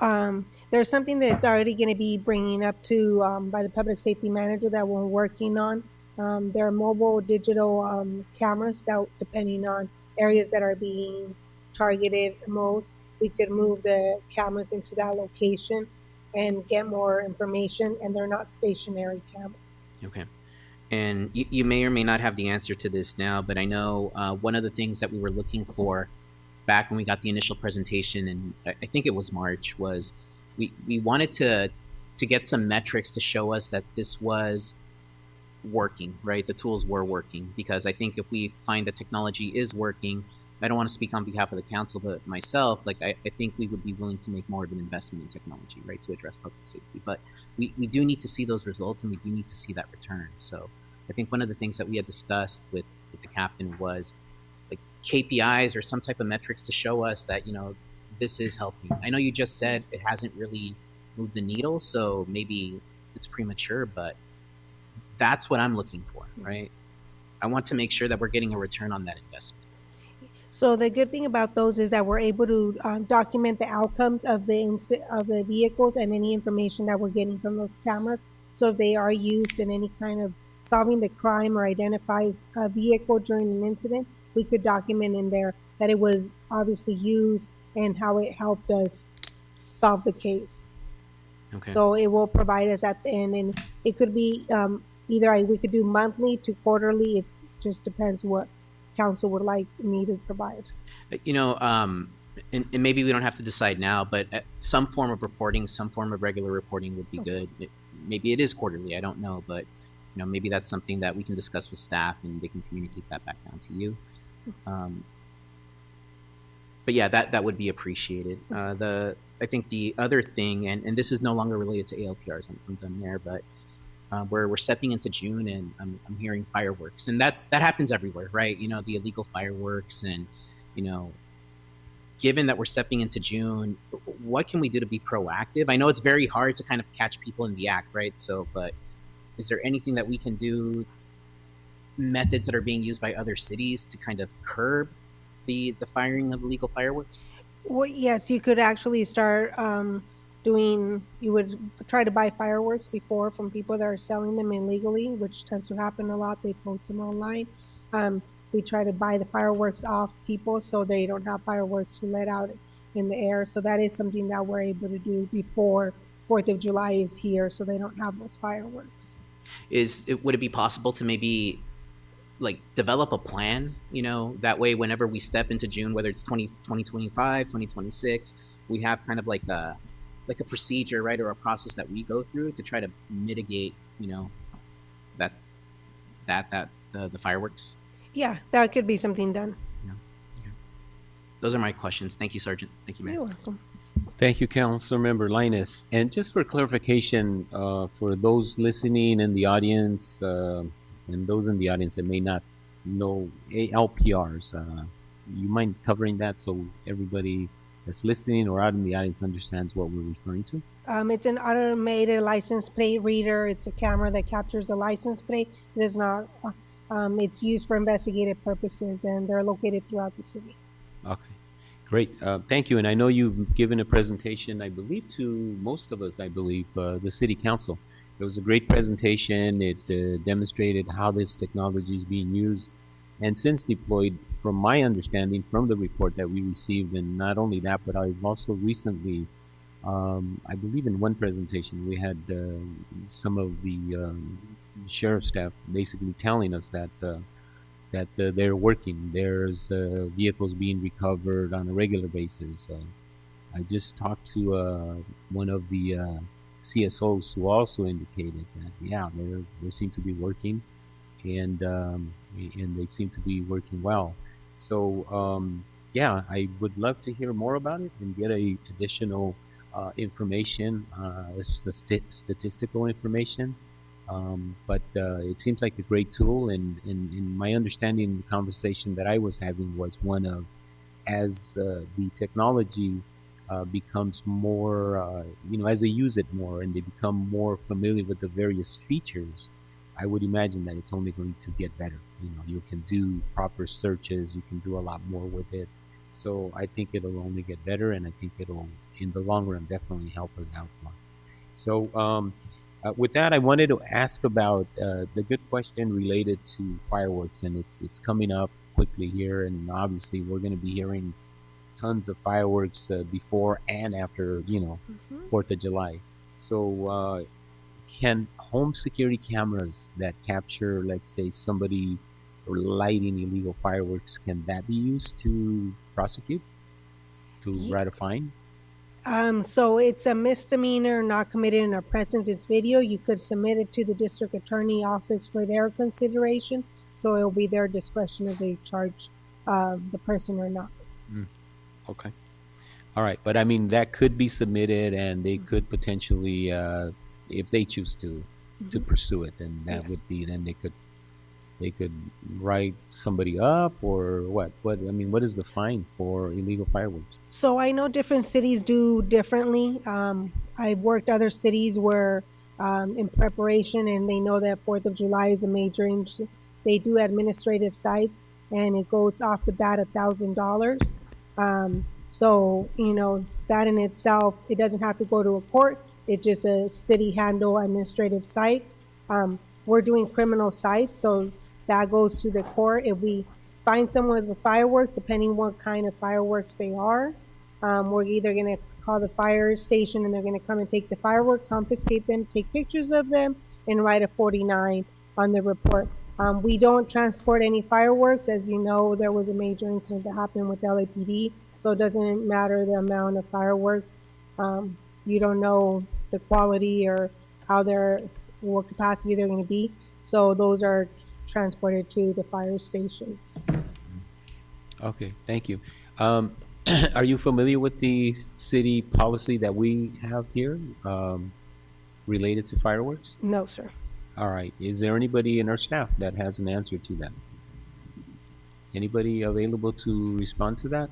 there's something that's already going to be bringing up to by the public safety manager that we're working on. There are mobile digital cameras that, depending on areas that are being targeted most, we could move the cameras into that location and get more information, and they're not stationary cameras. Okay. And you may or may not have the answer to this now, but I know one of the things that we were looking for back when we got the initial presentation, and I think it was March, was we wanted to get some metrics to show us that this was working, right? The tools were working, because I think if we find that technology is working, I don't want to speak on behalf of the council, but myself, I think we would be willing to make more of an investment in technology, right, to address public safety. But we do need to see those results, and we do need to see that return. So I think one of the things that we had discussed with the captain was like KPIs or some type of metrics to show us that, this is helping. I know you just said it hasn't really moved the needle, so maybe it's premature, but that's what I'm looking for, right? I want to make sure that we're getting a return on that investment. So the good thing about those is that we're able to document the outcomes of the vehicles and any information that we're getting from those cameras. So if they are used in any kind of solving the crime or identify a vehicle during an incident, we could document in there that it was obviously used and how it helped us solve the case. Okay. So it will provide us at the end, and it could be we could do monthly to quarterly. It just depends what council would like me to provide. You know, and maybe we don't have to decide now, but some form of reporting, some form of regular reporting would be good. Maybe it is quarterly, I don't know, but you know, maybe that's something that we can discuss with staff and they can communicate that back down to you. But yeah, that would be appreciated. I think the other thing, and this is no longer related to ALPRs, I'm done there, but we're stepping into June, and I'm hearing fireworks, and that happens everywhere, right? You know, the illegal fireworks, and you know, given that we're stepping into June, what can we do to be proactive? I know it's very hard to kind of catch people in the act, right? So, but is there anything that we can do, methods that are being used by other cities to kind of curb the firing of illegal fireworks? Well, yes, you could actually start you would try to buy fireworks before from people that are selling them illegally, which tends to happen a lot. They post them online. We try to buy the fireworks off people so they don't have fireworks to let out in the air. So that is something that we're able to do before 4th of July is here, so they don't have those fireworks. Would it be possible to maybe like develop a plan, you know, that way whenever we step into June, whether it's 2025, 2026, we have kind of like a procedure, right, or a process that we go through to try to mitigate, you know, the fireworks? Yeah, that could be something done. Yeah. Okay. Those are my questions. Thank you, Sergeant. Thank you, Mayor. You're welcome. Thank you, Councilmember Linus. And just for clarification, for those listening in the audience, and those in the audience that may not know ALPRs, you mind covering that so everybody that's listening or out in the audience understands what we're referring to? It's an automated license plate reader. It's a camera that captures the license plate. It is not. It's used for investigative purposes, and they're located throughout the city. Okay, great. Thank you. And I know you've given a presentation, I believe, to most of us, the City Council. It was a great presentation. It demonstrated how this technology is being used and since deployed, from my understanding from the report that we received. And not only that, but I've also recently, I believe in one presentation, we had some of the sheriff staff basically telling us that they're working. There's vehicles being recovered on a regular basis. I just talked to one of the CSOs who also indicated that, yeah, they seem to be working, and they seem to be working well. So, yeah, I would love to hear more about it and get additional information, statistical information. But it seems like a great tool, and in my understanding, the conversation that I was having was one of, as the technology becomes more, as they use it more and they become more familiar with the various features, I would imagine that it's only going to get better. You can do proper searches, you can do a lot more with it. So I think it'll only get better, and I think it'll, in the long run, definitely help us out more. So with that, I wanted to ask about the good question related to fireworks, and it's coming up quickly here, and obviously we're going to be hearing tons of fireworks before and after 4th of July. So can home security cameras that capture, let's say, somebody lighting illegal fireworks, can that be used to prosecute, to write a fine? So it's a misdemeanor not committed in our presence. It's video. You could submit it to the district attorney office for their consideration. So it'll be their discretion if they charge the person or not. Okay. All right. But I mean, that could be submitted, and they could potentially, if they choose to pursue it, then that would be, then they could they could write somebody up, or what? I mean, what is the fine for illegal fireworks? So I know different cities do differently. I've worked other cities where in preparation and they know that 4th of July is a major, they do administrative cites and it goes off the bat $1,000. So, you know, that in itself, it doesn't have to go to a court. It's just a city handle administrative cite. We're doing criminal cites, so that goes to the court. If we find someone with fireworks, depending what kind of fireworks they are, we're either going to call the fire station and they're going to come and take the firework, confiscate them, take pictures of them, and write a 49 on the report. We don't transport any fireworks. As you know, there was a major incident that happened with LAPD, so it doesn't matter the amount of fireworks. You don't know the quality or what capacity they're going to be. So those are transported to the fire station. Okay, thank you. Are you familiar with the city policy that we have here related to fireworks? No, sir. All right. Is there anybody in our staff that has an answer to that? Anybody available to respond to that?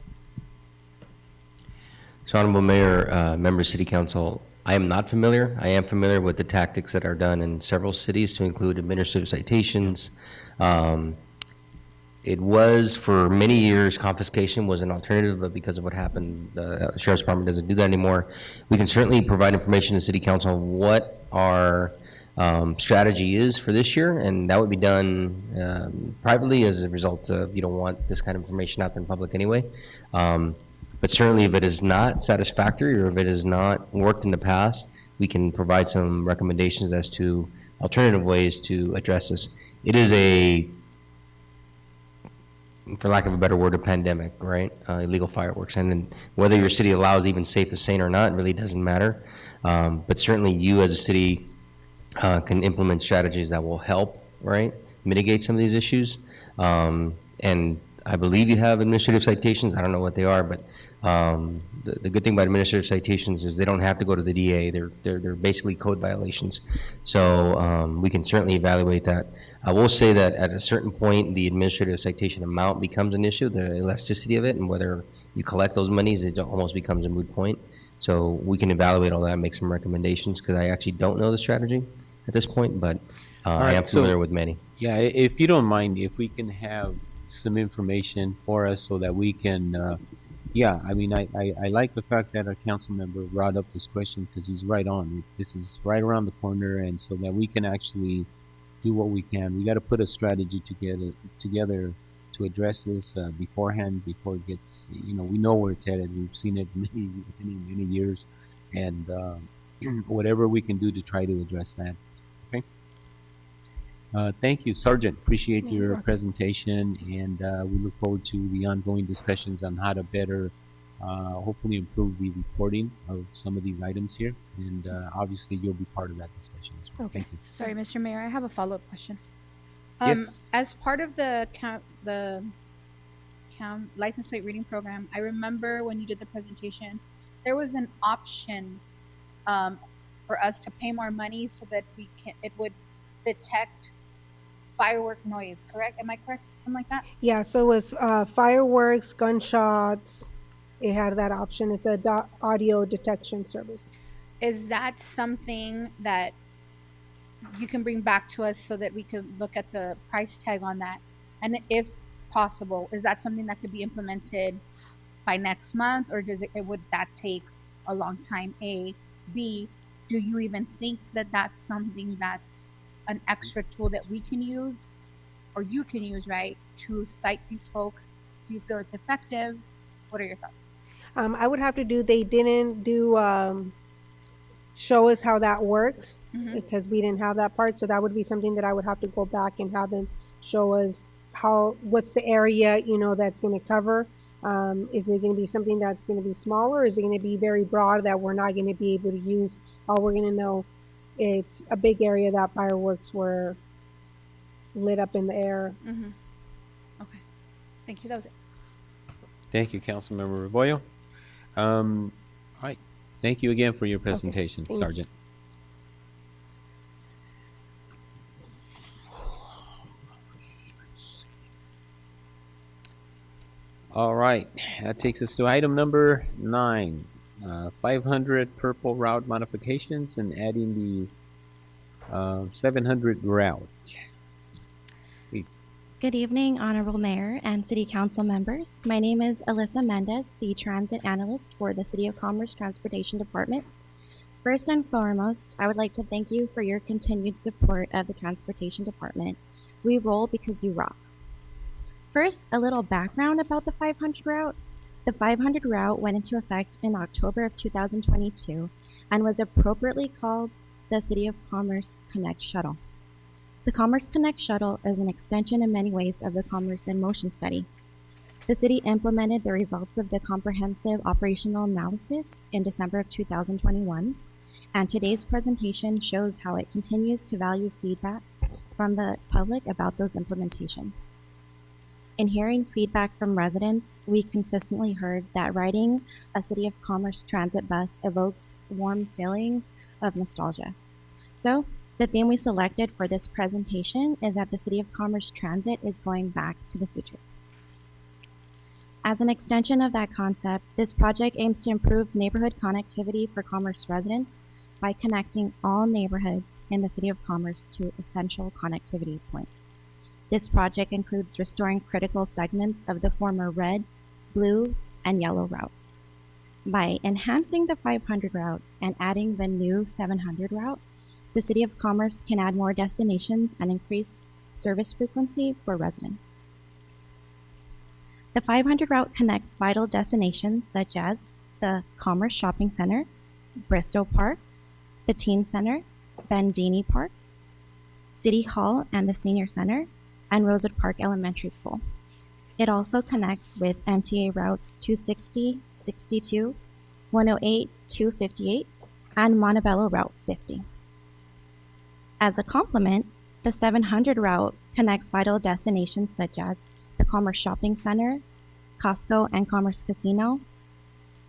So, Honorable Mayor, members of City Council, I am not familiar. I am familiar with the tactics that are done in several cities to include administrative citations. It was, for many years, confiscation was an alternative, but because of what happened, the Sheriff's Department doesn't do that anymore. We can certainly provide information to City Council on what our strategy is for this year, and that would be done privately as a result of, you don't want this kind of information out in public anyway. But certainly if it is not satisfactory or if it has not worked in the past, we can provide some recommendations as to alternative ways to address this. It is for lack of a better word, a pandemic, right? Illegal fireworks. And then whether your city allows even safe to sane or not, it really doesn't matter. But certainly you as a city can implement strategies that will help, right, mitigate some of these issues. And I believe you have administrative citations. I don't know what they are, but the good thing about administrative citations is they don't have to go to the DA. They're basically code violations. So we can certainly evaluate that. I will say that at a certain point, the administrative citation amount becomes an issue, the elasticity of it, and whether you collect those monies, it almost becomes a moot point. So we can evaluate all that and make some recommendations, because I actually don't know the strategy at this point, but I am familiar with many. Yeah, if you don't mind, if we can have some information for us so that we can, I mean, I like the fact that our council member brought up this question, because he's right on. This is right around the corner, and so that we can actually do what we can. We got to put a strategy together to address this beforehand, before it gets, we know where it's headed. We've seen it many years, and whatever we can do to try to address that. Okay. Thank you, Sergeant. Appreciate your presentation, and we look forward to the ongoing discussions on how to better, hopefully improve the reporting of some of these items here. And obviously, you'll be part of that discussion as well. Okay. Thank you. Sorry, Mr. Mayor, I have a follow-up question. Yes. As part of the license plate reading program, I remember when you did the presentation, there was an option for us to pay more money so that it would detect firework noise, correct? Am I correct? Something like that? Yeah, so it was fireworks, gunshots. It had that option. It's a audio detection service. Is that something that you can bring back to us so that we could look at the price tag on that? And if possible, is that something that could be implemented by next month, or would that take a long time? A, B, do you even think that that's something that's an extra tool that we can use, or you can use, right, to cite these folks? Do you feel it's effective? What are your thoughts? I would have to they didn't do show us how that works, because we didn't have that part. So that would be something that I would have to go back and have them show us what's the area, that's going to cover. Is it going to be something that's going to be smaller? Is it going to be very broad that we're not going to be able to use? All we're going to know, it's a big area that fireworks were lit up in the air. Okay. Thank you. That was it. Thank you, Councilmember Rebollo. All right. Thank you again for your presentation, Thank you. Sergeant. All right, that takes us to item number 9, 500 Purple route modifications and adding the 700 route. Please. Good evening, Honorable Mayor and City Council members. My name is Alyssa Mendez, the Transit Analyst for the City of Commerce Transportation Department. First and foremost, I would like to thank you for your continued support of the Transportation Department. We roll because you rock. First, a little background about the 500 route. The 500 route went into effect in October of 2022 and was appropriately called the City of Commerce Connect Shuttle. The Commerce Connect Shuttle is an extension in many ways of the Commerce in Motion study. The city implemented the results of the comprehensive operational analysis in December of 2021, and today's presentation shows how it continues to value feedback from the public about those implementations. In hearing feedback from residents, we consistently heard that riding a City of Commerce transit bus evokes warm feelings of nostalgia. So, the theme we selected for this presentation is that the City of Commerce Transit is going back to the future. As an extension of that concept, this project aims to improve neighborhood connectivity for Commerce residents by connecting all neighborhoods in the City of Commerce to essential connectivity points. This project includes restoring critical segments of the former red, blue, and yellow routes. By enhancing the 500 route and adding the new 700 route, the City of Commerce can add more destinations and increase service frequency for residents. The 500 route connects vital destinations such as the Commerce Shopping Center, Bristow Park, the Teen Center, Bandini Park, City Hall and the Senior Center, and Rosewood Park Elementary School. It also connects with MTA routes 260, 62, 108, 258, and Montebello Route 50. As a complement, the 700 route connects vital destinations such as the Commerce Shopping Center, Costco and Commerce Casino,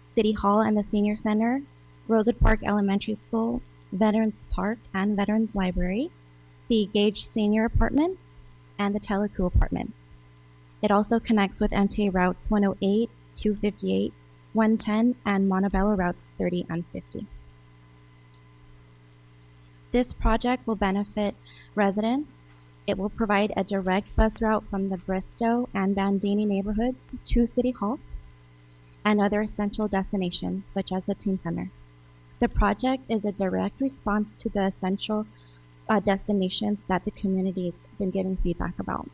City Hall and the Senior Center, Rosewood Park Elementary School, Veterans Park and Veterans Library, the Gage Senior Apartments, and the Teleku Apartments. It also connects with MTA routes 108, 258, 110, and Montebello routes 30 and 50. This project will benefit residents. It will provide a direct bus route from the Bristow and Bandini neighborhoods to City Hall and other essential destinations such as the Teen Center. The project is a direct response to the essential destinations that the community's been giving feedback about.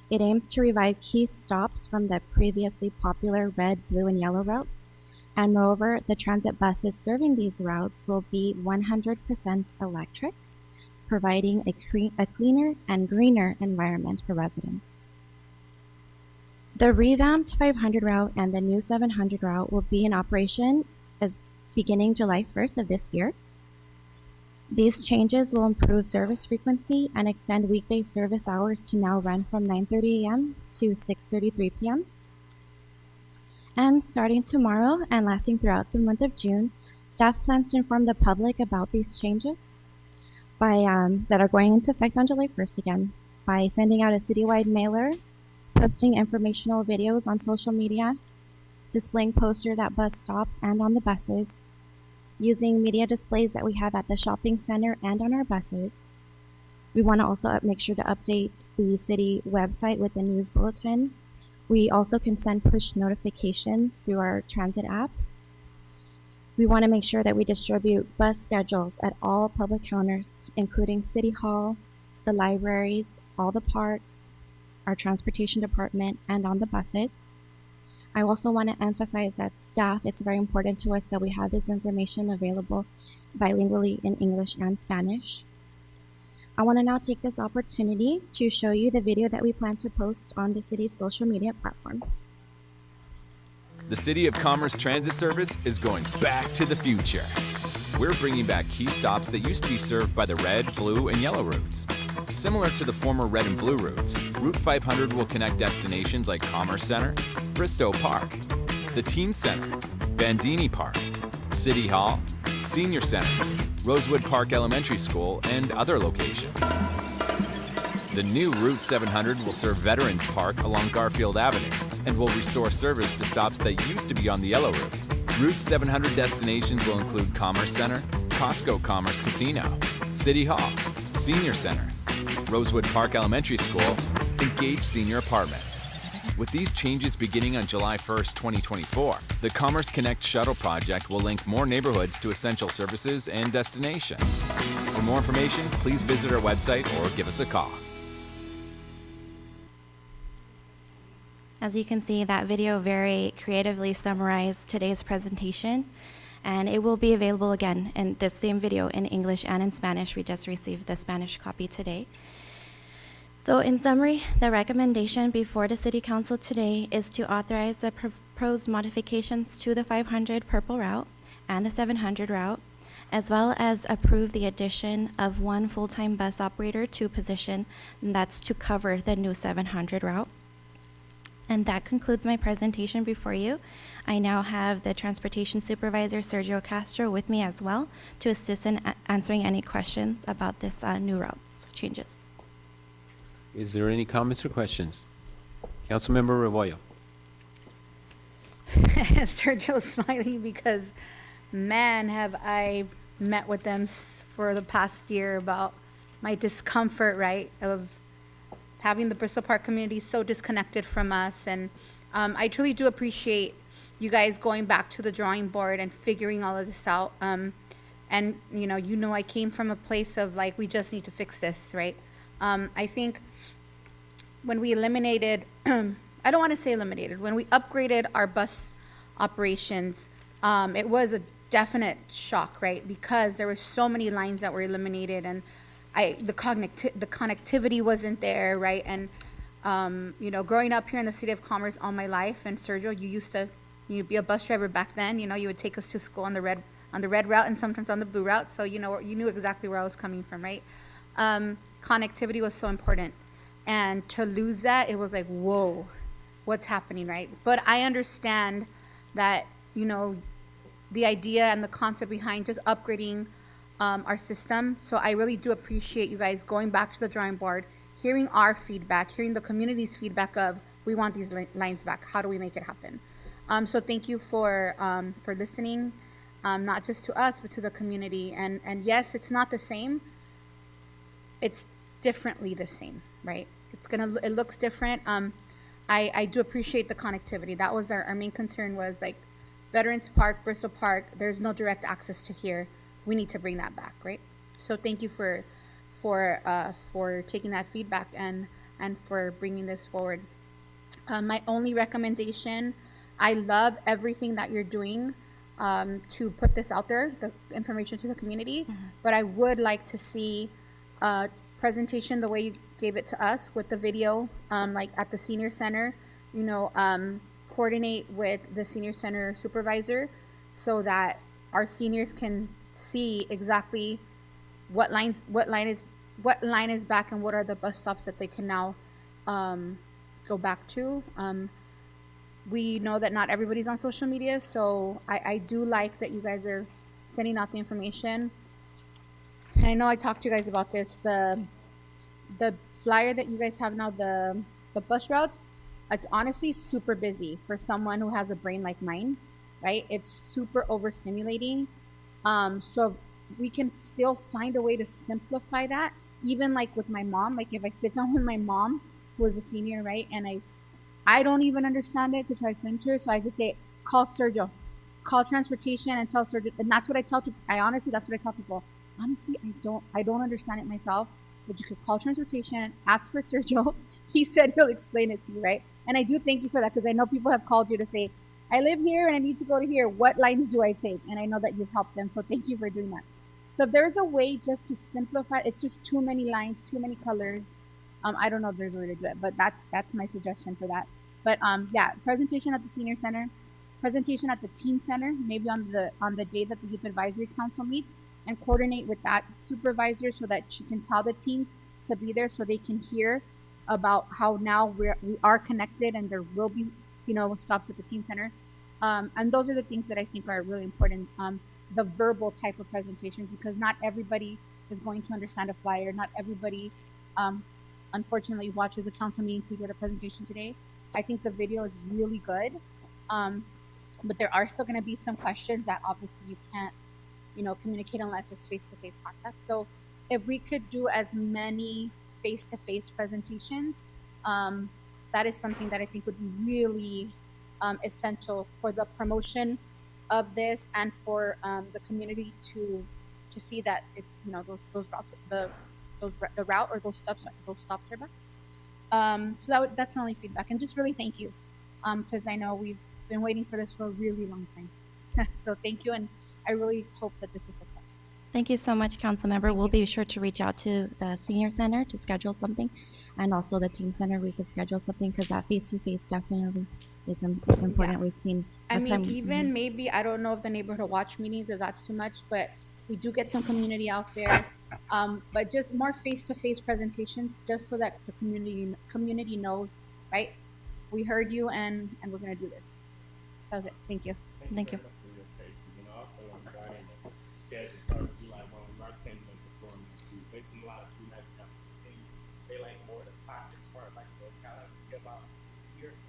It aims to revive key stops from the previously popular red, blue, and yellow routes. And moreover, the transit buses serving these routes will be 100% electric, providing a cleaner and greener environment for residents. The revamped 500 route and the new 700 route will be in operation as beginning July 1st of this year. These changes will improve service frequency and extend weekday service hours to now run from 9:30 a.m. to 6:33 p.m. And starting tomorrow and lasting throughout the month of June, staff plans to inform the public about these changes that are going into effect on July 1st again by sending out a citywide mailer, posting informational videos on social media, displaying posters at bus stops and on the buses, using media displays that we have at the shopping center and on our buses. We want to also make sure to update the city website with the news bulletin. We also can send push notifications through our transit app. We want to make sure that we distribute bus schedules at all public counters, including City Hall, the libraries, all the parks, our transportation department, and on the buses. I also want to emphasize that staff, it's very important to us that we have this information available bilingually in English and Spanish. I want to now take this opportunity to show you the video that we plan to post on the city's social media platforms. The City of Commerce Transit Service is going back to the future. We're bringing back key stops that used to be served by the red, blue, and yellow routes. Similar to the former red and blue routes, Route 500 will connect destinations like Commerce Center, Bristow Park, the Teen Center, Bandini Park, City Hall, Senior Center, Rosewood Park Elementary School, and other locations. The new Route 700 will serve Veterans Park along Garfield Avenue and will restore service to stops that used to be on the Yellow Route. Route 700 destinations will include Commerce Center, Costco Commerce Casino, City Hall, Senior Center, Rosewood Park Elementary School, and Gage Senior Apartments. With these changes beginning on July 1st, 2024, the Commerce Connect Shuttle project will link more neighborhoods to essential services and destinations. For more information, please visit our website or give us a call. As you can see, that video very creatively summarized today's presentation, and it will be available again in this same video in English and in Spanish. We just received the Spanish copy today. So in summary, the recommendation before the City Council today is to authorize the proposed modifications to the 500 Purple Route and the 700 route, as well as approve the addition of one full-time bus operator to position, and that's to cover the new 700 route. And that concludes my presentation before you. I now have the Transportation Supervisor, Sergio Castro, with me as well to assist in answering any questions about this new routes changes. Is there any comments or questions? Councilmember Rebollo. Sergio's smiling because, man, have I met with them for the past year about my discomfort, right, of having the Bristol Park community so disconnected from us. And I truly do appreciate you guys going back to the drawing board and figuring all of this out. And, you know, I came from a place of, like, we just need to fix this, right? I think when we eliminated, I don't want to say eliminated, when we upgraded our bus operations, it was a definite shock, right? Because there were so many lines that were eliminated, and the connectivity wasn't there, right? And, you know, growing up here in the City of Commerce all my life, and Sergio, you used to be a bus driver back then, you know, you would take us to school on the red route and sometimes on the blue route. So, you know, you knew exactly where I was coming from, right? Connectivity was so important. And to lose that, it was like, whoa, what's happening, right? But I understand that, you know, the idea and the concept behind just upgrading our system. So I really do appreciate you guys going back to the drawing board, hearing our feedback, hearing the community's feedback of, we want these lines back. How do we make it happen? So thank you for listening, not just to us, but to the community. And yes, it's not the same. It's differently the same, right? It looks different. I do appreciate the connectivity. That was our main concern, was like Veterans Park, Bristol Park, there's no direct access to here. We need to bring that back, right? So thank you for taking that feedback and for bringing this forward. My only recommendation, I love everything that you're doing to put this out there, the information to the community, but I would like to see a presentation the way you gave it to us with the video, like at the senior center, you know, coordinate with the senior center supervisor so that our seniors can see exactly what line is back and what are the bus stops that they can now go back to. We know that not everybody's on social media, so I do like that you guys are sending out the information. And I know I talked to you guys about this. The flyer that you guys have now, the bus routes, it's honestly super busy for someone who has a brain like mine, right? It's super overstimulating. So we can still find a way to simplify that. Even like with my mom, like if I sit down with my mom, who is a senior, right? And I don't even understand it to try to explain to her. So I just say, call Sergio, call transportation and tell Sergio. And that's what I tell that's what I tell people. Honestly, I don't understand it myself, but you could call transportation, ask for Sergio. He said he'll explain it to you, right? And I do thank you for that, because I know people have called you to say, I live here and I need to go to here. What lines do I take? And I know that you've helped them. So thank you for doing that. So if there's a way just to simplify, it's just too many lines, too many colors. I don't know if there's a way to do it, but that's my suggestion for that. But yeah, presentation at the senior center, presentation at the teen center, maybe on the day that the youth advisory council meets, and coordinate with that supervisor so that she can tell the teens to be there so they can hear about how now we are connected and there will be, you know, stops at the teen center. And those are the things that I think are really important. The verbal type of presentations, because not everybody is going to understand a flyer. Not everybody unfortunately watches the council meeting to hear the presentation today. I think the video is really good. But there are still going to be some questions that obviously you can't, communicate unless there's face-to-face contact. So if we could do as many face-to-face presentations, that is something that I think would be really essential for the promotion of this and for the community to see that it's those routes, the route or those stops are back. So that's my only feedback, and just really thank you, because I know we've been waiting for this for a really long time. So thank you, and I really hope that this is successful. Thank you so much, Councilmember. We'll be sure to reach out to the Senior Center to schedule something, and also the Team Center. We could schedule something because that face-to-face definitely is important. Yeah. We've seen. I mean, time, even maybe, I don't know if the neighborhood watch meetings, if that's too much, but we do get some community out there. But just more face-to-face presentations, just so that the community knows, right? We heard you, and we're gonna do this. That was it. Thank you. Thank you.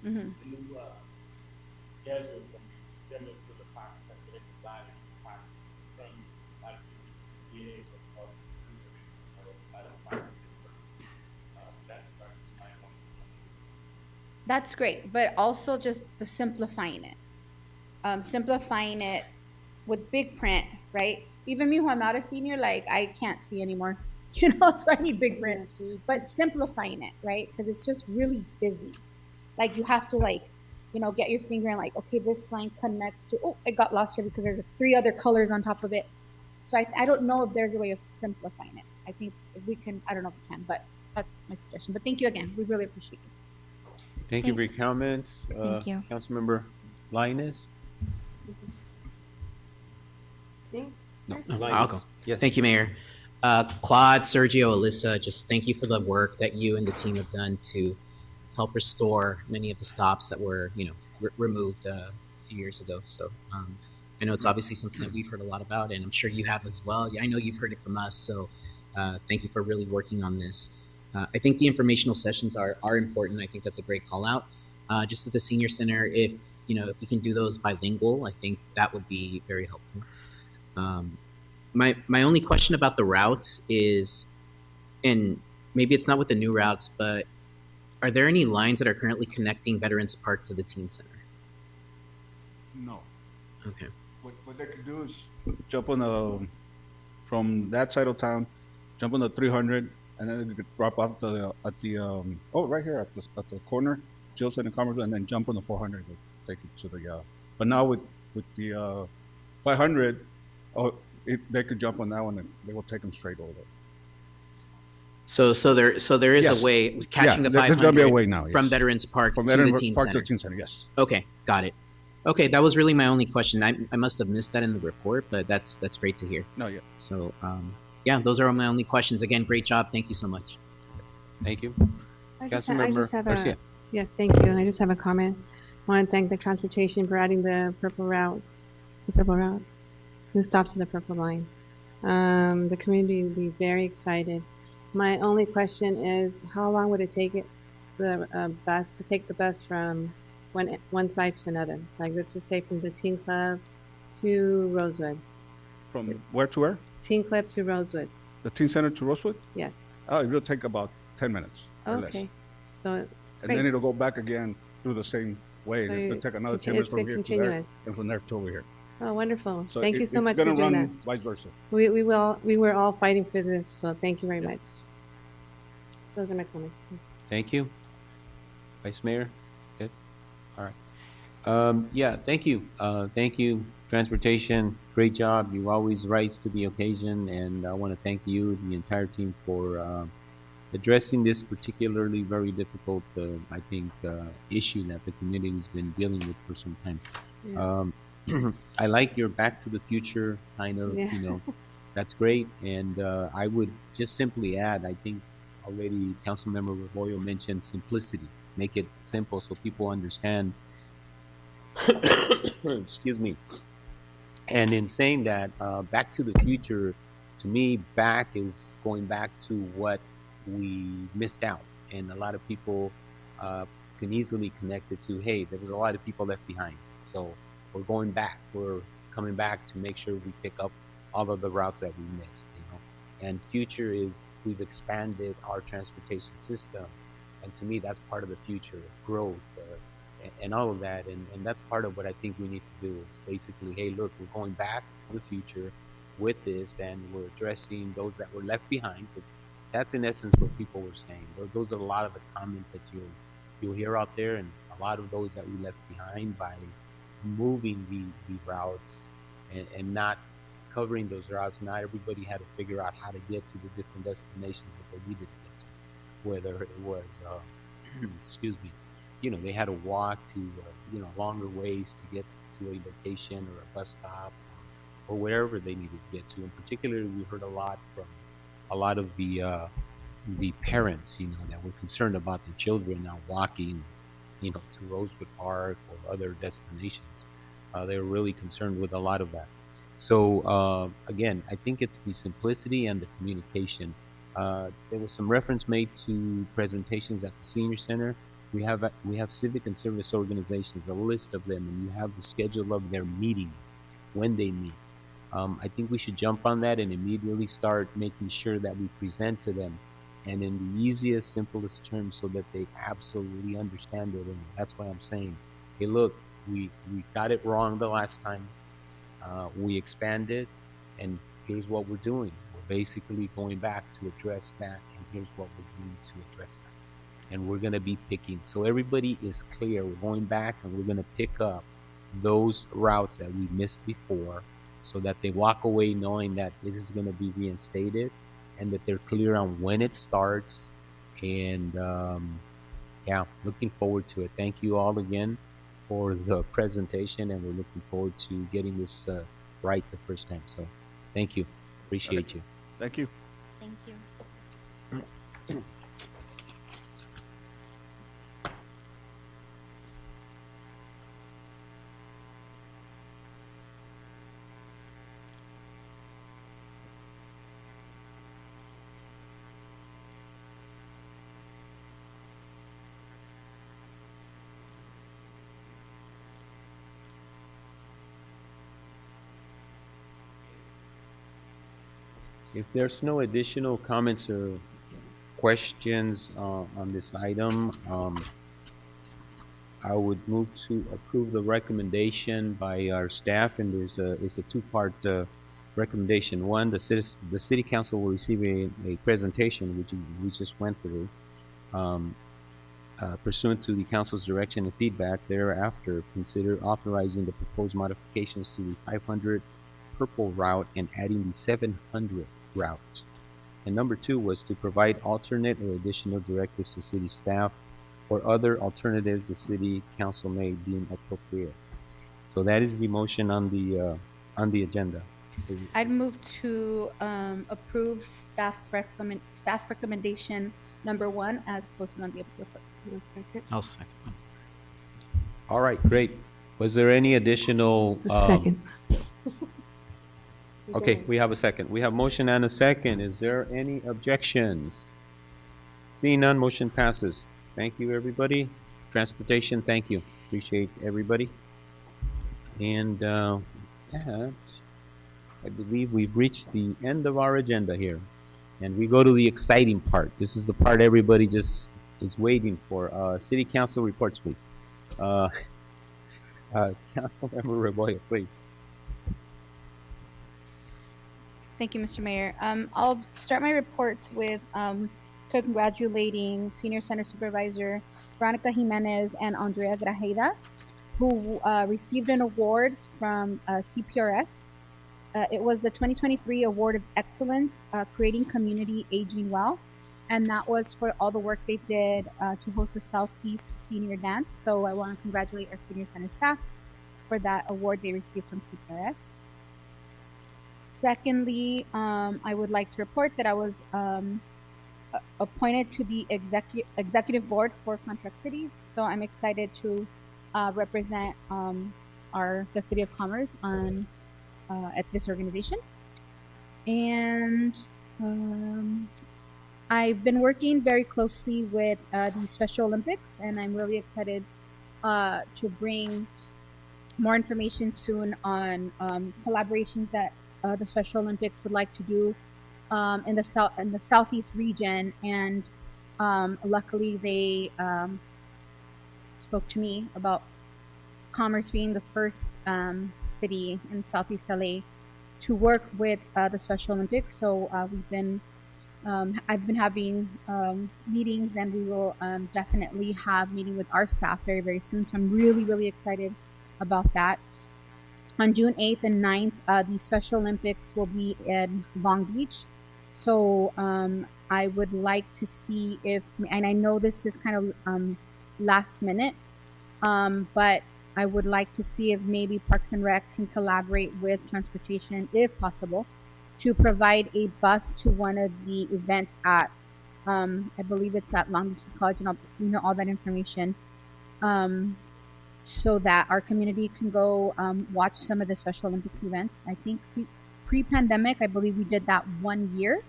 Mm-hmm. The new schedule will be similar to the pocket that they decided to pocket from being able That's great, but also just the simplifying it with big print, right? Even me, who I'm not a senior, like I can't see anymore, so I need big print. But simplifying it, right? Because it's just really busy. Like you have to get your finger and okay, this line connects to, oh, it got lost here because there's 3 other colors on top of it. So I don't know if there's a way of simplifying it. I think if we can, I don't know if we can, but that's my suggestion. But thank you again. We really appreciate it. Thank you for your comments. Thank you. Councilmember Linus? No, Linus. I'll go. Yes. Thank you, Mayor. Claude, Sergio, Alyssa, just thank you for the work that you and the team have done to help restore many of the stops that were, removed a few years ago. So I know it's obviously something that we've heard a lot about, and I'm sure you have as well. I know you've heard it from us, so thank you for really working on this. I think the informational sessions are important. I think that's a great call out. Just at the Senior Center, if we can do those bilingual, I think that would be very helpful. My only question about the routes is, and maybe it's not with the new routes, but are there any lines that are currently connecting Veterans Park to the Teen Center? No. Okay. What they could do is jump on from that side of town, jump on the 300, and then they could drop off right here at the corner, Jilson and Commerce, and then jump on the 400 to take it to the. But now with the 500, they could jump on that one and they will take them straight over. So there is Yes. a way with catching the there's 500 gonna be a way now, yes. from Veterans Park From to Veterans the Teen Park Center. to Teen Center, yes. Okay, got it. Okay, that was really my only question. I must have missed that in the report, but that's great to hear. No, yeah. So yeah, those are my only questions. Again, great job. Thank you so much. Thank you. I just Councilmember have Garcia. yes, thank you. I just have a comment. I want to thank the transportation for adding the purple routes. It's a purple route. Who stops at the purple line? The community will be very excited. My only question is, how long would it take the bus from one side to another? Like, let's just say from the Teen Club to Rosewood. From where to where? Teen Club to Rosewood. The Teen Center to Rosewood? Yes. Oh, it will take about 10 minutes or less. Okay. So it's And great. then it'll go back again through the same way. So It'll take another 10 it's minutes from here to there, continuous. and from there to over here. Oh, wonderful. So Thank you so it's much for gonna doing that. run vice versa. We were all fighting for this, so thank you very much. Those are my comments. Thank you. Vice Mayor? Good? All right. Yeah, thank you. Thank you, Transportation. Great job. You always rise to the occasion, and I want to thank you, the entire team, for addressing this particularly very difficult, I think, issue that the community's been dealing with for some time. Yeah. I like your Back to the Future kind of, Yeah. That's great. And I would just simply add, I think already Councilmember Reboyo mentioned simplicity. Make it simple so people understand. Excuse me. And in saying that, Back to the Future, to me, back is going back to what we missed out, and a lot of people can easily connect it to, hey, there was a lot of people left behind. So we're going back. We're coming back to make sure we pick up all of the routes that we missed, you know. And future is we've expanded our transportation system, and to me, that's part of the future growth and all of that. And that's part of what I think we need to do is basically, hey, look, we're going back to the future with this, and we're addressing those that were left behind, because that's in essence what people were saying. Those are a lot of the comments that you'll hear out there, and a lot of those that we left behind by moving the routes and not covering those routes. Not everybody had to figure out how to get to the different destinations that they needed to get to, whether it was excuse me, you know, they had to walk to you know, longer ways to get to a location or a bus stop or wherever they needed to get to. And particularly, we heard a lot from a lot of the parents, you know, that were concerned about their children now walking, you know, to Rosewood Park or other destinations. They were really concerned with a lot of that. So again, I think it's the simplicity and the communication. There was some reference made to presentations at the senior center. We have civic and service organizations, a list of them, and you have the schedule of their meetings when they meet. I think we should jump on that and immediately start making sure that we present to them, and in the easiest, simplest terms, so that they absolutely understand it. And that's why I'm saying, hey, look, we got it wrong the last time. We expanded, and here's what we're doing. We're basically going back to address that, and here's what we're doing to address that. And we're going to be picking, so everybody is clear. We're going back, and we're going to pick up those routes that we missed before, so that they walk away knowing that this is going to be reinstated, and that they're clear on when it starts. And yeah, looking forward to it. Thank you all again for the presentation, and we're looking forward to getting this right the first time. So thank you. Appreciate you. Thank you. Thank you. If there's no additional comments or questions on this item, I would move to approve the recommendation by our staff, and it's a two-part recommendation. One, the city council will receive a presentation, which we just went through, pursuant to the council's direction and feedback. Thereafter, consider authorizing the proposed modifications to the 500 Purple route and adding the 700 route. And number two was to provide alternate or additional directives to city staff or other alternatives the city council may deem appropriate. So that is the motion on the agenda. I'd move to approve staff recommendation number 1 as posted on the report. I'll second. All right, great. Was there any additional? Second. Okay, we have a second. We have motion and a second. Is there any objections? Seeing none, motion passes. Thank you, everybody. Transportation, thank you. Appreciate everybody. And that, I believe we've reached the end of our agenda here. And we go to the exciting part. This is the part everybody just is waiting for. City Council reports, please. Councilmember Rebollo, please. Thank you, Mr. Mayor. I'll start my reports with congratulating Senior Center Supervisor Veronica Jimenez and Andrea Grajeda, who received an award from CPRS. It was the 2023 Award of Excellence, Creating Community Aging Well, and that was for all the work they did to host a Southeast Senior Dance. So I want to congratulate our Senior Center staff for that award they received from CPRS. Secondly, I would like to report that I was appointed to the executive board for Contract Cities. So I'm excited to represent the City of Commerce at this organization. And I've been working very closely with the Special Olympics, and I'm really excited to bring more information soon on collaborations that the Special Olympics would like to do in the southeast region. And luckily, they spoke to me about Commerce being the first city in Southeast LA to work with the Special Olympics. So I've been having meetings, and we will definitely have meeting with our staff very, very soon. So I'm really, really excited about that. On June 8th and 9th, the Special Olympics will be in Long Beach. So I would like to see if, and I know this is kind of last minute, but I would like to see if maybe Parks and Rec can collaborate with transportation, if possible, to provide a bus to one of the events at, I believe it's at Long Beach College, and I'll all that information, so that our community can go watch some of the Special Olympics events. I think pre-pandemic, I believe we did that 1 year,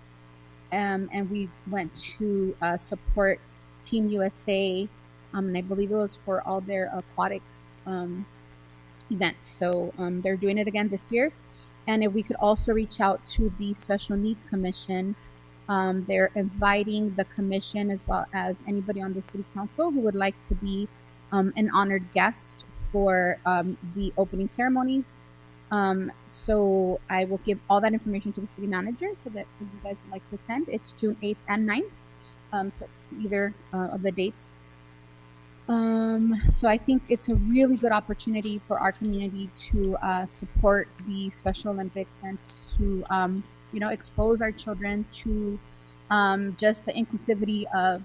and we went to support Team USA, and I believe it was for all their aquatics events. So they're doing it again this year. And if we could also reach out to the Special Needs Commission, they're inviting the commission as well as anybody on the city council who would like to be an honored guest for the opening ceremonies. So I will give all that information to the city manager so that if you guys would like to attend, it's June 8th and 9th. So either of the dates. So I think it's a really good opportunity for our community to support the Special Olympics and to, expose our children to just the inclusivity of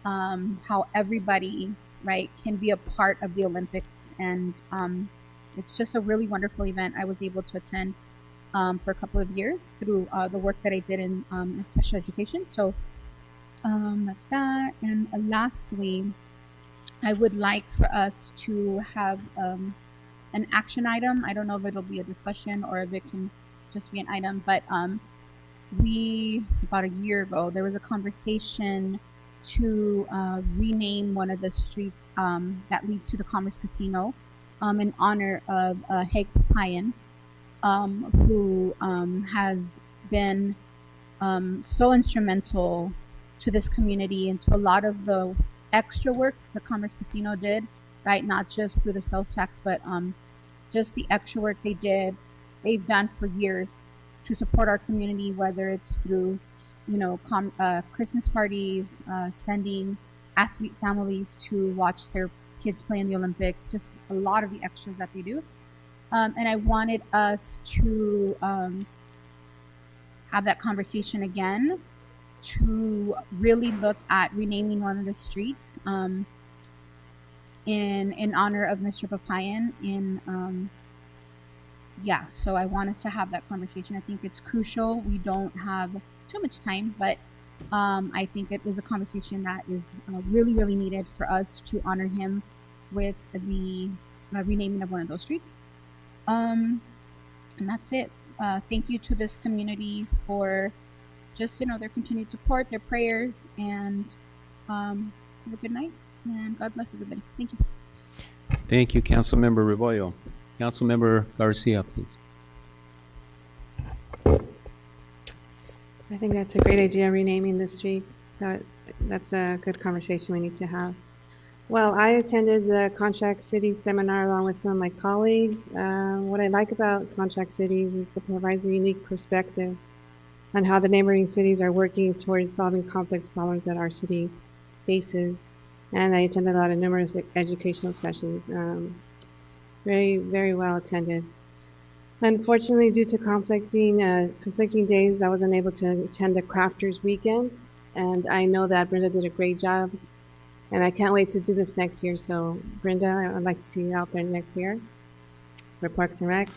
how everybody, right, can be a part of the Olympics. And it's just a really wonderful event. I was able to attend for a couple of years through the work that I did in special education. So that's that. And lastly, I would like for us to have an action item. I don't know if it'll be a discussion or if it can just be an item, but about a year ago, there was a conversation to rename one of the streets that leads to the Commerce Casino in honor of Hank Papayan, who has been so instrumental to this community and to a lot of the extra work the Commerce Casino did, right? Not just through the sales tax, but just the extra work they've done for years to support our community, whether it's through, Christmas parties, sending athlete families to watch their kids play in the Olympics, just a lot of the extras that they do. And I wanted us to have that conversation again, to really look at renaming one of the streets in honor of Mr. Papayan. So I want us to have that conversation. I think it's crucial. We don't have too much time, but I think it is a conversation that is really, really needed for us to honor him with the renaming of one of those streets. And that's it. Thank you to this community for just, their continued support, their prayers, and have a good night, and God bless everybody. Thank you. Thank you, Councilmember Rebollo. Councilmember Garcia, please. I think that's a great idea, renaming the streets. That's a good conversation we need to have. Well, I attended the Contract Cities seminar along with some of my colleagues. What I like about Contract Cities is it provides a unique perspective on how the neighboring cities are working towards solving complex problems that our city faces. And I attended a lot of numerous educational sessions. Very, very well attended. Unfortunately, due to conflicting days, I was unable to attend the Crafters Weekend. And I know that Brenda did a great job. And I can't wait to do this next year. So Brenda, I'd like to see you out there next year for Parks and Rec.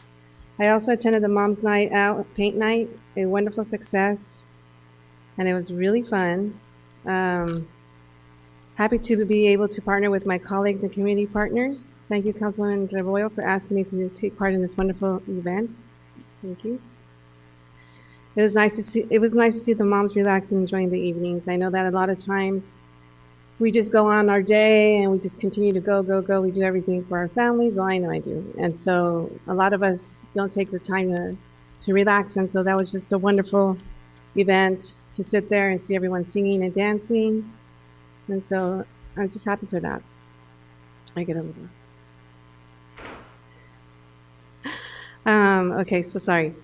I also attended the Mom's Night Out Paint Night, a wonderful success, and it was really fun. Happy to be able to partner with my colleagues and community partners. Thank you, Councilwoman Rebollo, for asking me to take part in this wonderful event. Thank you. It was nice to see. It was nice to see the moms relax and enjoying the evenings. I know that a lot of times we just go on our day and we just continue to go, go, go. We do everything for our families. Well, I know I do, and so a lot of us don't take the time to relax. And so that was just a wonderful event to sit there and see everyone singing and dancing. And so I'm just happy for that. I get a little. Okay, so sorry.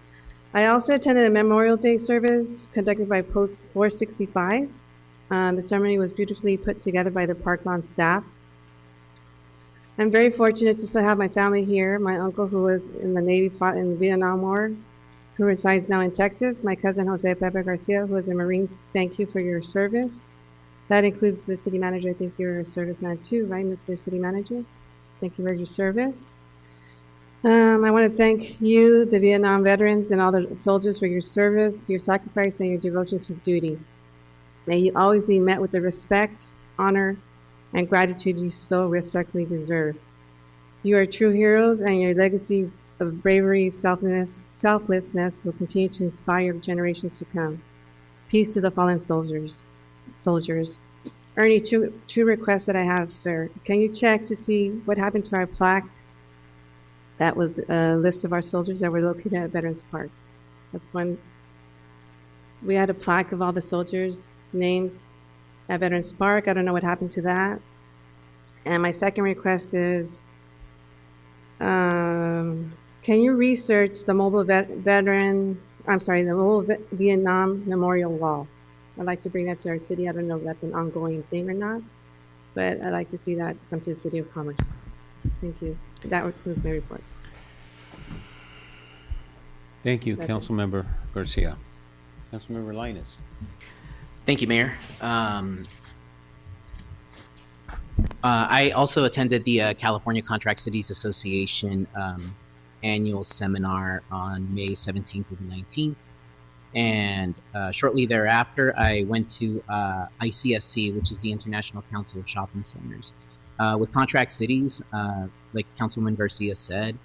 I also attended a Memorial Day service conducted by Post 465. The ceremony was beautifully put together by the Park Lawn staff. I'm very fortunate to still have my family here. My uncle, who was in the Navy, fought in the Vietnam War, who resides now in Texas. My cousin, Jose Pepe Garcia, who is a Marine. Thank you for your service. That includes the city manager. I think you're a serviceman too, right, Mr. City Manager? Thank you for your service. I want to thank you, the Vietnam veterans, and all the soldiers for your service, your sacrifice, and your devotion to duty. May you always be met with the respect, honor, and gratitude you so respectfully deserve. You are true heroes, and your legacy of bravery, selflessness will continue to inspire generations to come. Peace to the fallen soldiers. Ernie, two requests that I have, sir. Can you check to see what happened to our plaque? That was a list of our soldiers that were located at Veterans Park. That's one. We had a plaque of all the soldiers' names at Veterans Park. I don't know what happened to that. And my second request is, can you research the mobile Vietnam Memorial Wall? I'd like to bring that to our city. I don't know if that's an ongoing thing or not, but I'd like to see that come to the City of Commerce. Thank you. That was my report. Thank you, That's it. Councilmember Garcia. Councilmember Linus. Thank you, Mayor. I also attended the California Contract Cities Association annual seminar on May 17th through the 19th. And shortly thereafter, I went to ICSC, which is the International Council of Shopping Centers. With Contract Cities, like Councilwoman Garcia said,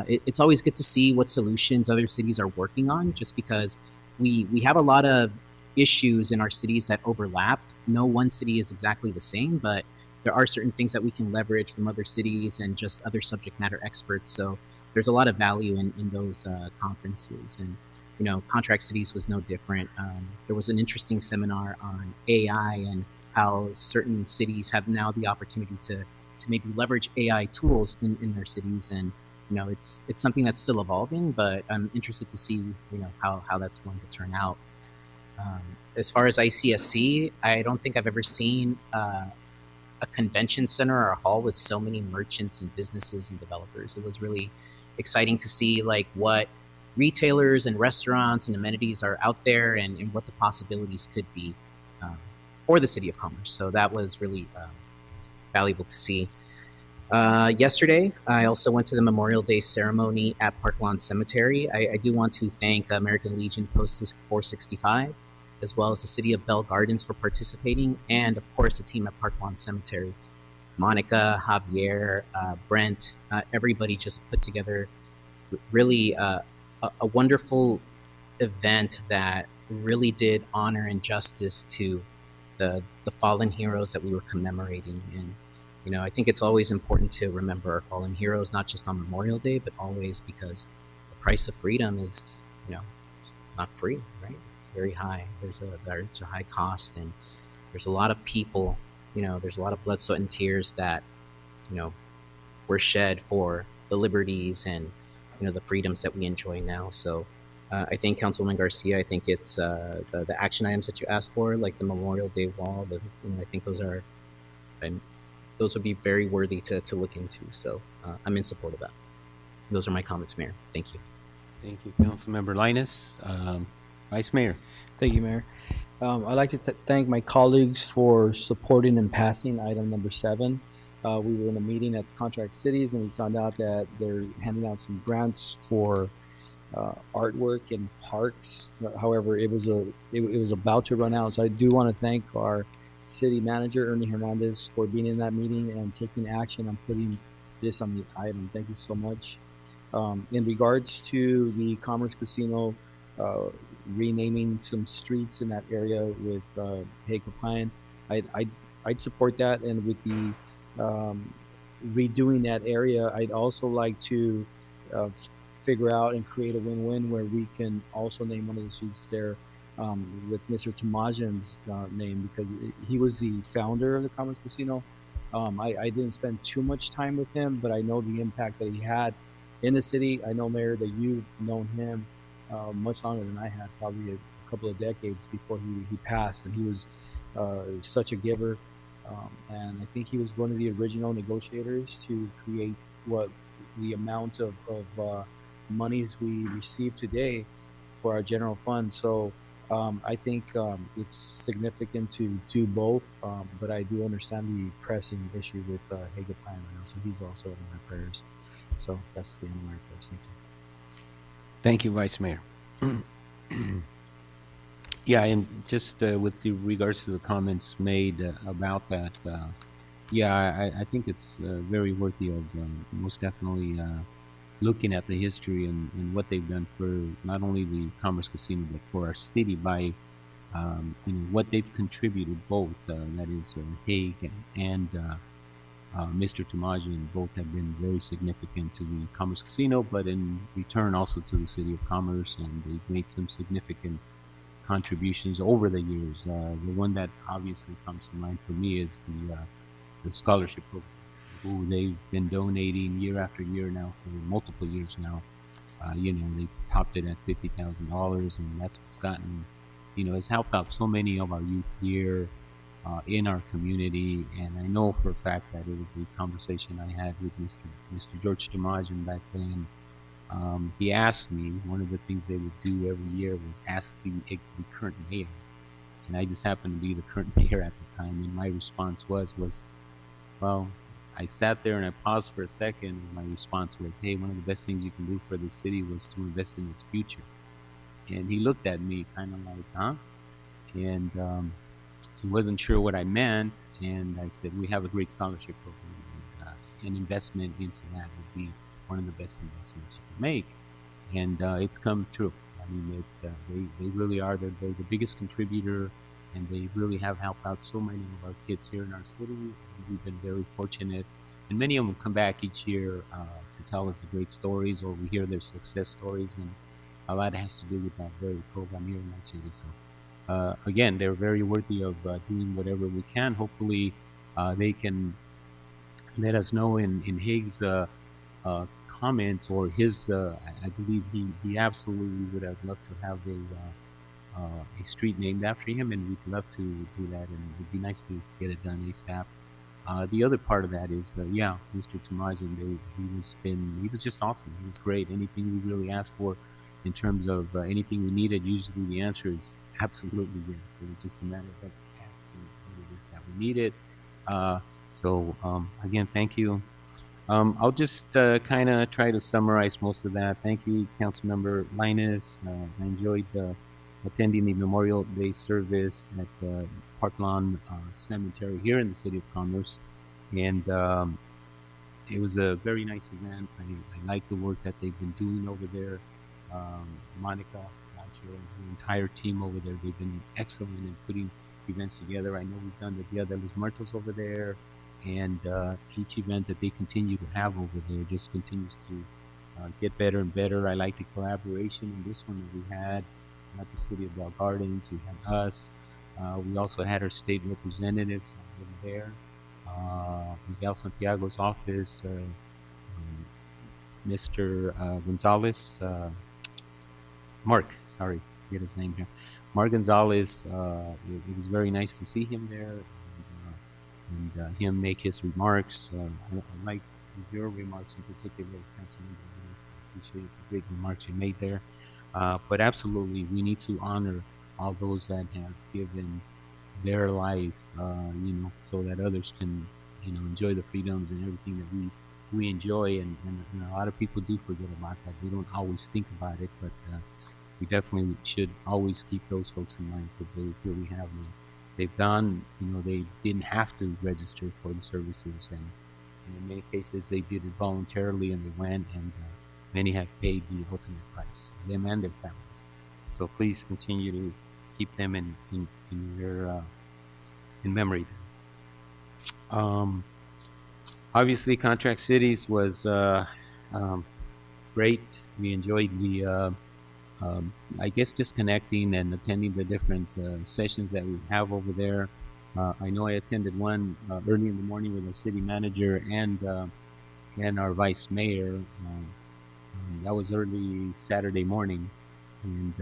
it's always good to see what solutions other cities are working on, just because we have a lot of issues in our cities that overlapped. No one city is exactly the same, but there are certain things that we can leverage from other cities and just other subject matter experts. So there's a lot of value in those conferences. And, you know, Contract Cities was no different. There was an interesting seminar on AI and how certain cities have now the opportunity to maybe leverage AI tools in their cities. And, you know, it's something that's still evolving, but I'm interested to see, you know, how that's going to turn out. As far as ICSC, I don't think I've ever seen a convention center or a hall with so many merchants and businesses and developers. It was really exciting to see like what retailers and restaurants and amenities are out there and what the possibilities could be for the City of Commerce. So that was really valuable to see. Yesterday, I also went to the Memorial Day ceremony at Park Lawn Cemetery. I do want to thank American Legion Post 465, as well as the City of Bell Gardens for participating, and of course the team at Park Lawn Cemetery. Monica, Javier, Brent, everybody just put together really a wonderful event that really did honor and justice to the fallen heroes that we were commemorating. And, you know, I think it's always important to remember our fallen heroes, not just on Memorial Day, but always, because the price of freedom is, you know, it's not free, right? It's very high. There's a high cost, and there's a lot of people, you know, there's a lot of blood, sweat, and tears that, you know, were shed for the liberties and, you know, the freedoms that we enjoy now. So I think Councilwoman Garcia, I think it's the action items that you asked for, like the Memorial Day wall, I think those would be very worthy to look into. So I'm in support of that. Those are my comments, Mayor. Thank you. Thank you, Councilmember Linus. Vice Mayor. Thank you, Mayor. I'd like to thank my colleagues for supporting and passing item number 7. We were in a meeting at the Contract Cities, and we found out that they're handing out some grants for artwork in parks. However, it was about to run out. So I do want to thank our city manager, Ernie Hernandez, for being in that meeting and taking action on putting this on the item. Thank you so much. In regards to the Commerce Casino renaming some streets in that area with Hague Pine, I'd support that. And with the redoing that area, I'd also like to figure out and create a win-win where we can also name one of the streets there with Mr. Tomajian's name, because he was the founder of the Commerce Casino. I didn't spend too much time with him, but I know the impact that he had in the city. I know, Mayor, that you've known him much longer than I had, probably a couple of decades before he passed, and he was such a giver. And I think he was one of the original negotiators to create what the amount of monies we receive today for our general fund. So I think it's significant to do both, but I do understand the pressing issue with Hague Pine right now. So he's also in my prayers. So that's the end of my prayers. Thank you. Thank you, Vice Mayor. Yeah, and just with regards to the comments made about that, yeah, I think it's very worthy of most definitely looking at the history and what they've done for not only the Commerce Casino, but for our city by what they've contributed both, that is Hague and Mr. Tomajian, both have been very significant to the Commerce Casino, but in return also to the City of Commerce, and they've made some significant contributions over the years. The one that obviously comes to mind for me is the scholarship program, who they've been donating year after year now for multiple years now. They topped it at $50,000, and that's what's gotten, has helped out so many of our youth here in our community. And I know for a fact that it was a conversation I had with Mr. George Tomajian back then. He asked me, one of the things they would do every year was ask the current mayor. And I just happened to be the current mayor at the time. And my response was, well, I sat there and I paused for a second. And my response was, hey, one of the best things you can do for the city was to invest in its future. And he looked at me kind of like, huh? And he wasn't sure what I meant. And I said, we have a great scholarship program. And an investment into that would be one of the best investments you can make. And it's come true. I mean, they really are. They're the biggest contributor, and they really have helped out so many of our kids here in our city. And we've been very fortunate. And many of them come back each year to tell us the great stories, or we hear their success stories. And a lot has to do with that very program here in our city. So again, they're very worthy of doing whatever we can. Hopefully they can let us know in Hague's comments, or his, I believe he absolutely would have loved to have a street named after him, and we'd love to do that, and it'd be nice to get it done ASAP. The other part of that is, Mr. Tomajian, he was just awesome. He was great. Anything we really asked for in terms of anything we needed, usually the answer is absolutely yes. It was just a matter of asking what it is that we needed. So again, thank you. I'll just kind of try to summarize most of that. Thank you, Councilmember Linus. I enjoyed attending the Memorial Day service at Park Lawn Cemetery here in the City of Commerce. And it was a very nice event. I like the work that they've been doing over there. Monica, Roger, and her entire team over there, they've been excellent in putting events together. I know we've done the Dia de los Muertos over there. And each event that they continue to have over there just continues to get better and better. I like the collaboration in this one that we had at the City of Bell Gardens. We had us. We also had our state representatives over there. Miguel Santiago's office, Mr. Gonzalez, Mark, sorry, forget his name here. Mark Gonzalez, it was very nice to see him there. And him make his remarks. I like your remarks in particular, Councilman. I appreciate the great remarks you made there. But absolutely, we need to honor all those that have given their life, so that others can, enjoy the freedoms and everything that we enjoy. And a lot of people do forget about that. They don't always think about it, but we definitely should always keep those folks in mind, because they really have they've gone, they didn't have to register for the services, and in many cases they did it voluntarily, and they went, and many have paid the ultimate price, them and their families. So please continue to keep them in your in memory. Obviously, Contract Cities was great. We enjoyed the, I guess, just connecting and attending the different sessions that we have over there. I know I attended one early in the morning with our city manager and our vice mayor. That was early Saturday morning, and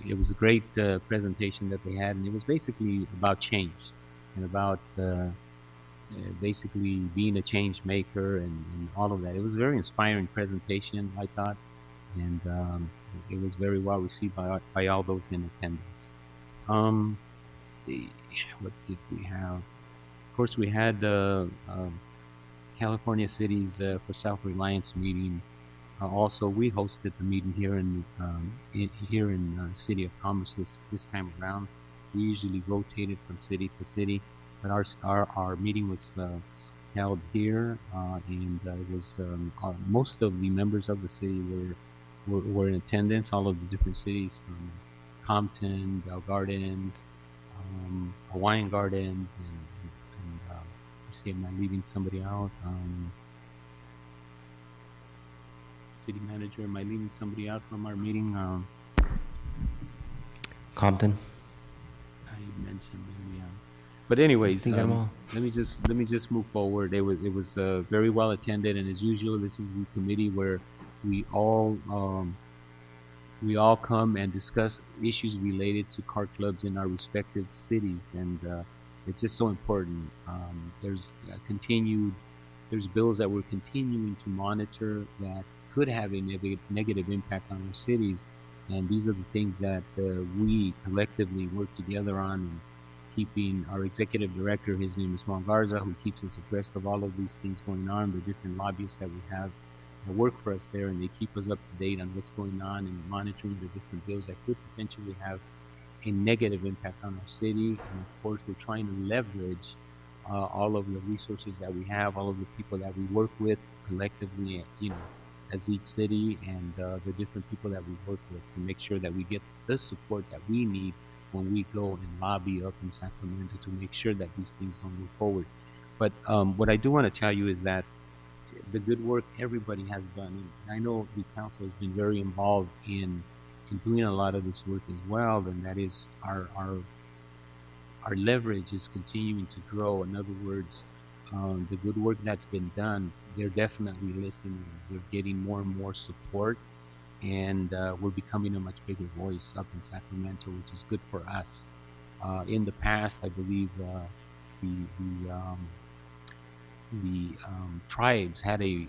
it was a great presentation that they had, and it was basically about change and about basically being a change maker and all of that. It was a very inspiring presentation, I thought, and it was very well received by all those in attendance. Let's see, what did we have? Of course, we had California Cities for Self-Reliance meeting. Also, we hosted the meeting here in City of Commerce this time around. We usually rotated from city to city, but our meeting was held here, and it was most of the members of the city were in attendance. All of the different cities from Compton, Bell Gardens, Hawaiian Gardens, and let's see, am I leaving somebody out? City manager, am I leaving somebody out from our meeting? Compton. I mentioned them, yeah. But anyways, I think I'm all. let me just move forward. It was very well attended, and as usual, this is the committee where we all come and discuss issues related to car clubs in our respective cities, and it's just so important. There's bills that we're continuing to monitor that could have a negative impact on our cities, and these are the things that we collectively work together on, and keeping our executive director, his name is Juan Garza, who keeps us abreast of all of these things going on, the different lobbyists that we have that work for us there, and they keep us up to date on what's going on and monitoring the different bills that could potentially have a negative impact on our city. And of course, we're trying to leverage all of the resources that we have, all of the people that we work with collectively, as each city, and the different people that we work with, to make sure that we get the support that we need when we go and lobby up in Sacramento to make sure that these things don't move forward. But what I do want to tell you is that the good work everybody has done, and I know the council has been very involved in doing a lot of this work as well, and that is our leverage is continuing to grow. In other words, the good work that's been done, they're definitely listening. We're getting more and more support, and we're becoming a much bigger voice up in Sacramento, which is good for us. In the past, I believe the tribes had a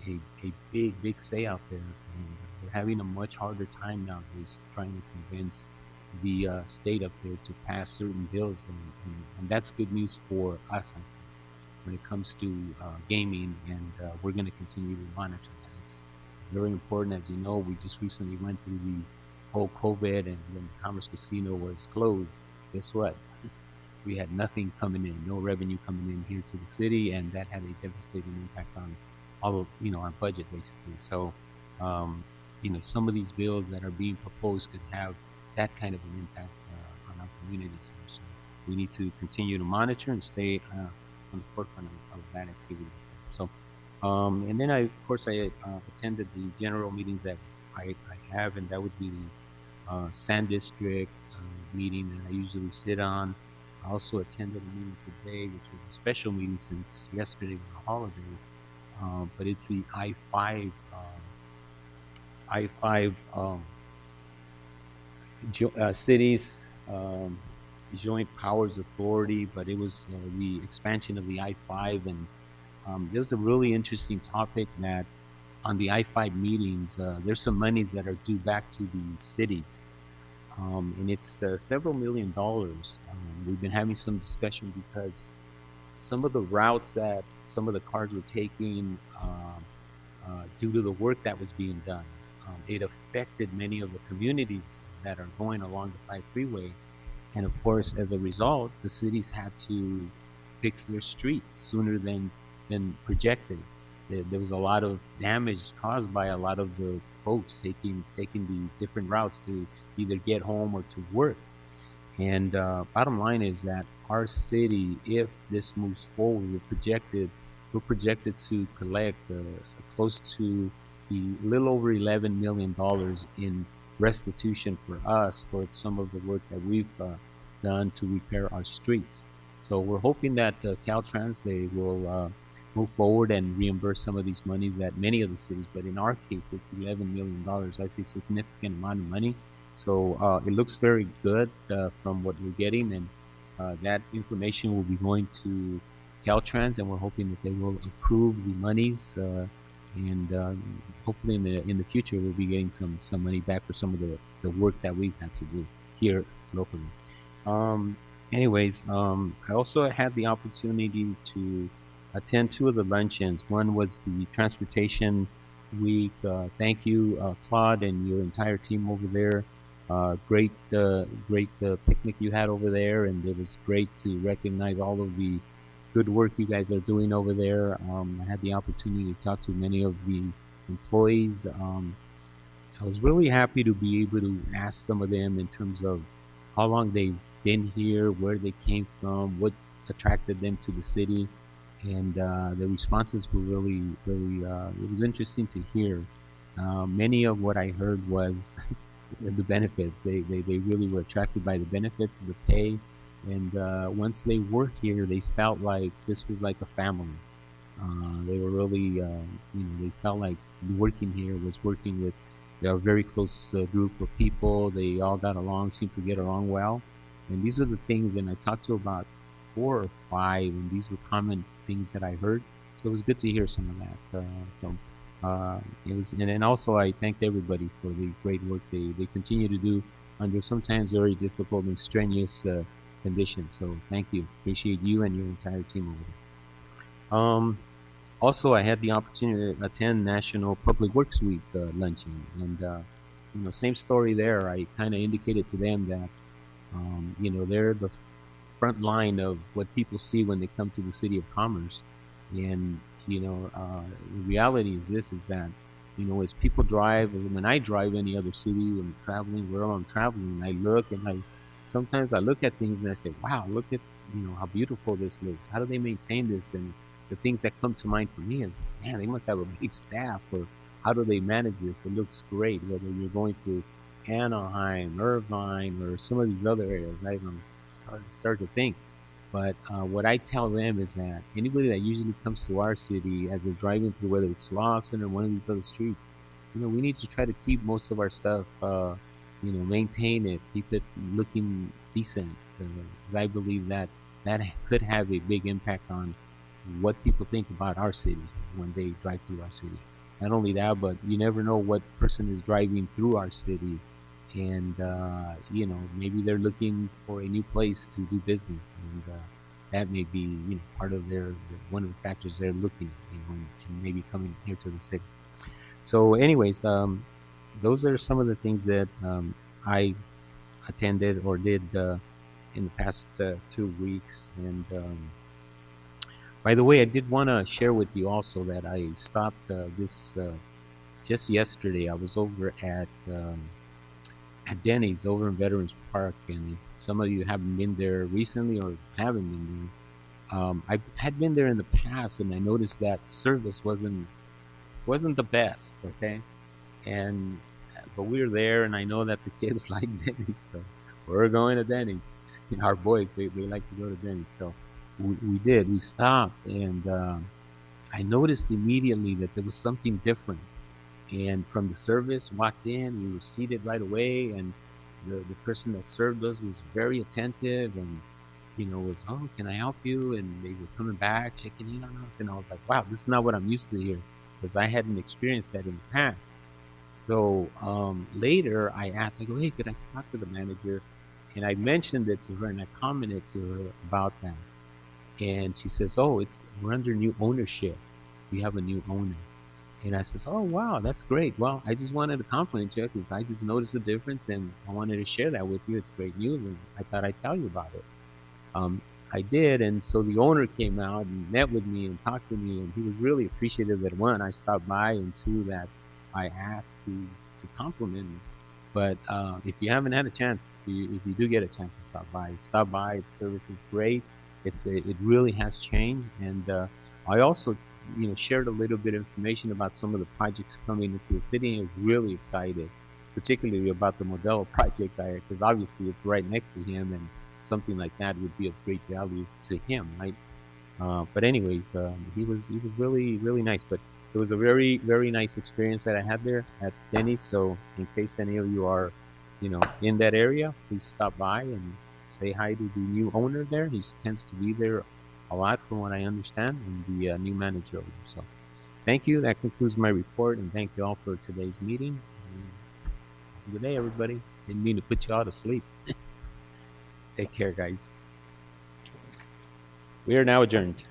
big say out there, and we're having a much harder time nowadays trying to convince the state up there to pass certain bills, and that's good news for us, I think, when it comes to gaming, and we're going to continue to monitor that. It's very important. As you know, we just recently went through the whole COVID, and when the Commerce Casino was closed, guess what? We had nothing coming in, no revenue coming in here to the city, and that had a devastating impact on all of, our budget, basically. So, some of these bills that are being proposed could have that kind of an impact on our communities here. So we need to continue to monitor and stay on the forefront of that activity. So, and then I attended the general meetings that I have, and that would be the Sand District meeting that I usually sit on. I also attended a meeting today, which was a special meeting since yesterday was a holiday, but it's the I-5 cities joint powers authority, but it was the expansion of the I-5, and there was a really interesting topic that on the I-5 meetings, there's some monies that are due back to the cities, and it's several $1 million. We've been having some discussion because some of the routes that some of the cars were taking due to the work that was being done, it affected many of the communities that are going along the 5 freeway. And of course, as a result, the cities had to fix their streets sooner than projected. there was a lot of damage caused by a lot of the folks taking the different routes to either get home or to work. And bottom line is that our city, if this moves forward, we're projected to collect close to a little over $11 million in restitution for us for some of the work that we've done to repair our streets. So we're hoping that Caltrans, they will move forward and reimburse some of these monies that many of the cities, but in our case, it's $11 million. That's a significant amount of money. So it looks very good from what we're getting, and that information will be going to Caltrans, and we're hoping that they will approve the monies, and hopefully in the future we'll be getting some money back for some of the work that we've had to do here locally. I also had the opportunity to attend two of the luncheons. One was the Transportation Week. Thank you, Claude, and your entire team over there. Great picnic you had over there, and it was great to recognize all of the good work you guys are doing over there. I had the opportunity to talk to many of the employees. I was really happy to be able to ask some of them in terms of how long they've been here, where they came from, what attracted them to the city, and the responses were really, it was interesting to hear. Many of what I heard was the benefits. They really were attracted by the benefits, the pay, and once they were here, they felt like this was like a family. They were really, they felt like working here was working with a very close group of people. They all got along, seemed to get along well. And these were the things, and I talked to about 4 or 5, and these were common things that I heard. So it was good to hear some of that. It was, and then also I thanked everybody for the great work they continue to do under sometimes very difficult and strenuous conditions. So thank you. Appreciate you and your entire team over there. Also, I had the opportunity to attend National Public Works Week luncheon, and same story there. I kind of indicated to them that they're the front line of what people see when they come to the City of Commerce, and the reality is that as people drive, as when I drive any other city and traveling, wherever I'm traveling, I look and sometimes I look at things and I say, wow, look at how beautiful this looks. How do they maintain this? And the things that come to mind for me is, man, they must have a big staff, or how do they manage this? It looks great, whether you're going through Anaheim, Irvine, or some of these other areas, right? I'm start to think. But what I tell them is that anybody that usually comes to our city as they're driving through, whether it's Lawson or one of these other streets, we need to try to keep most of our stuff, maintain it, keep it looking decent, because I believe that could have a big impact on what people think about our city when they drive through our city. Not only that, but you never know what person is driving through our city, and maybe they're looking for a new place to do business, and that may be part of one of the factors they're looking at, and maybe coming here to the city. So anyways, those are some of the things that I attended or did in the past 2 weeks. And by the way, I did want to share with you also that I stopped this just yesterday. I was over at Denny's over in Veterans Park, and if some of you haven't been there recently or haven't been there, I had been there in the past, and I noticed that service wasn't the best. Okay, but we were there, and I know that the kids like Denny's, so we're going to Denny's. Our boys, they like to go to Denny's, so we stopped, and I noticed immediately that there was something different. And from the service, walked in, we were seated right away, and the person that served us was very attentive, and was, oh, can I help you? And they were coming back, checking in on us, and I was like, wow, this is not what I'm used to here, because I hadn't experienced that in the past. So later I asked, I go, hey, could I talk to the manager? And I mentioned it to her, and I commented to her about that. And she says, oh, we're under new ownership. We have a new owner. And I says, oh, wow, that's great. Well, I just wanted to compliment you because I just noticed the difference, and I wanted to share that with you. It's great news, and I thought I'd tell you about it. I did, and so the owner came out and met with me and talked to me, and he was really appreciative that one, I stopped by, and two, that I asked to compliment me. But if you haven't had a chance, if you do get a chance to stop by. The service is great. It really has changed, and I also, shared a little bit of information about some of the projects coming into the city, and I was really excited, particularly about the Modelo project, because obviously it's right next to him, and something like that would be of great value to him, right? But anyways, he was really, really nice. But it was a very, very nice experience that I had there at Denny's. So in case any of you are, in that area, please stop by and say hi to the new owner there. He tends to be there a lot, from what I understand, and the new manager over there. So thank you. That concludes my report, and thank you all for today's meeting. Good day, everybody. Didn't mean to put you all to sleep. Take care, guys. We are now adjourned.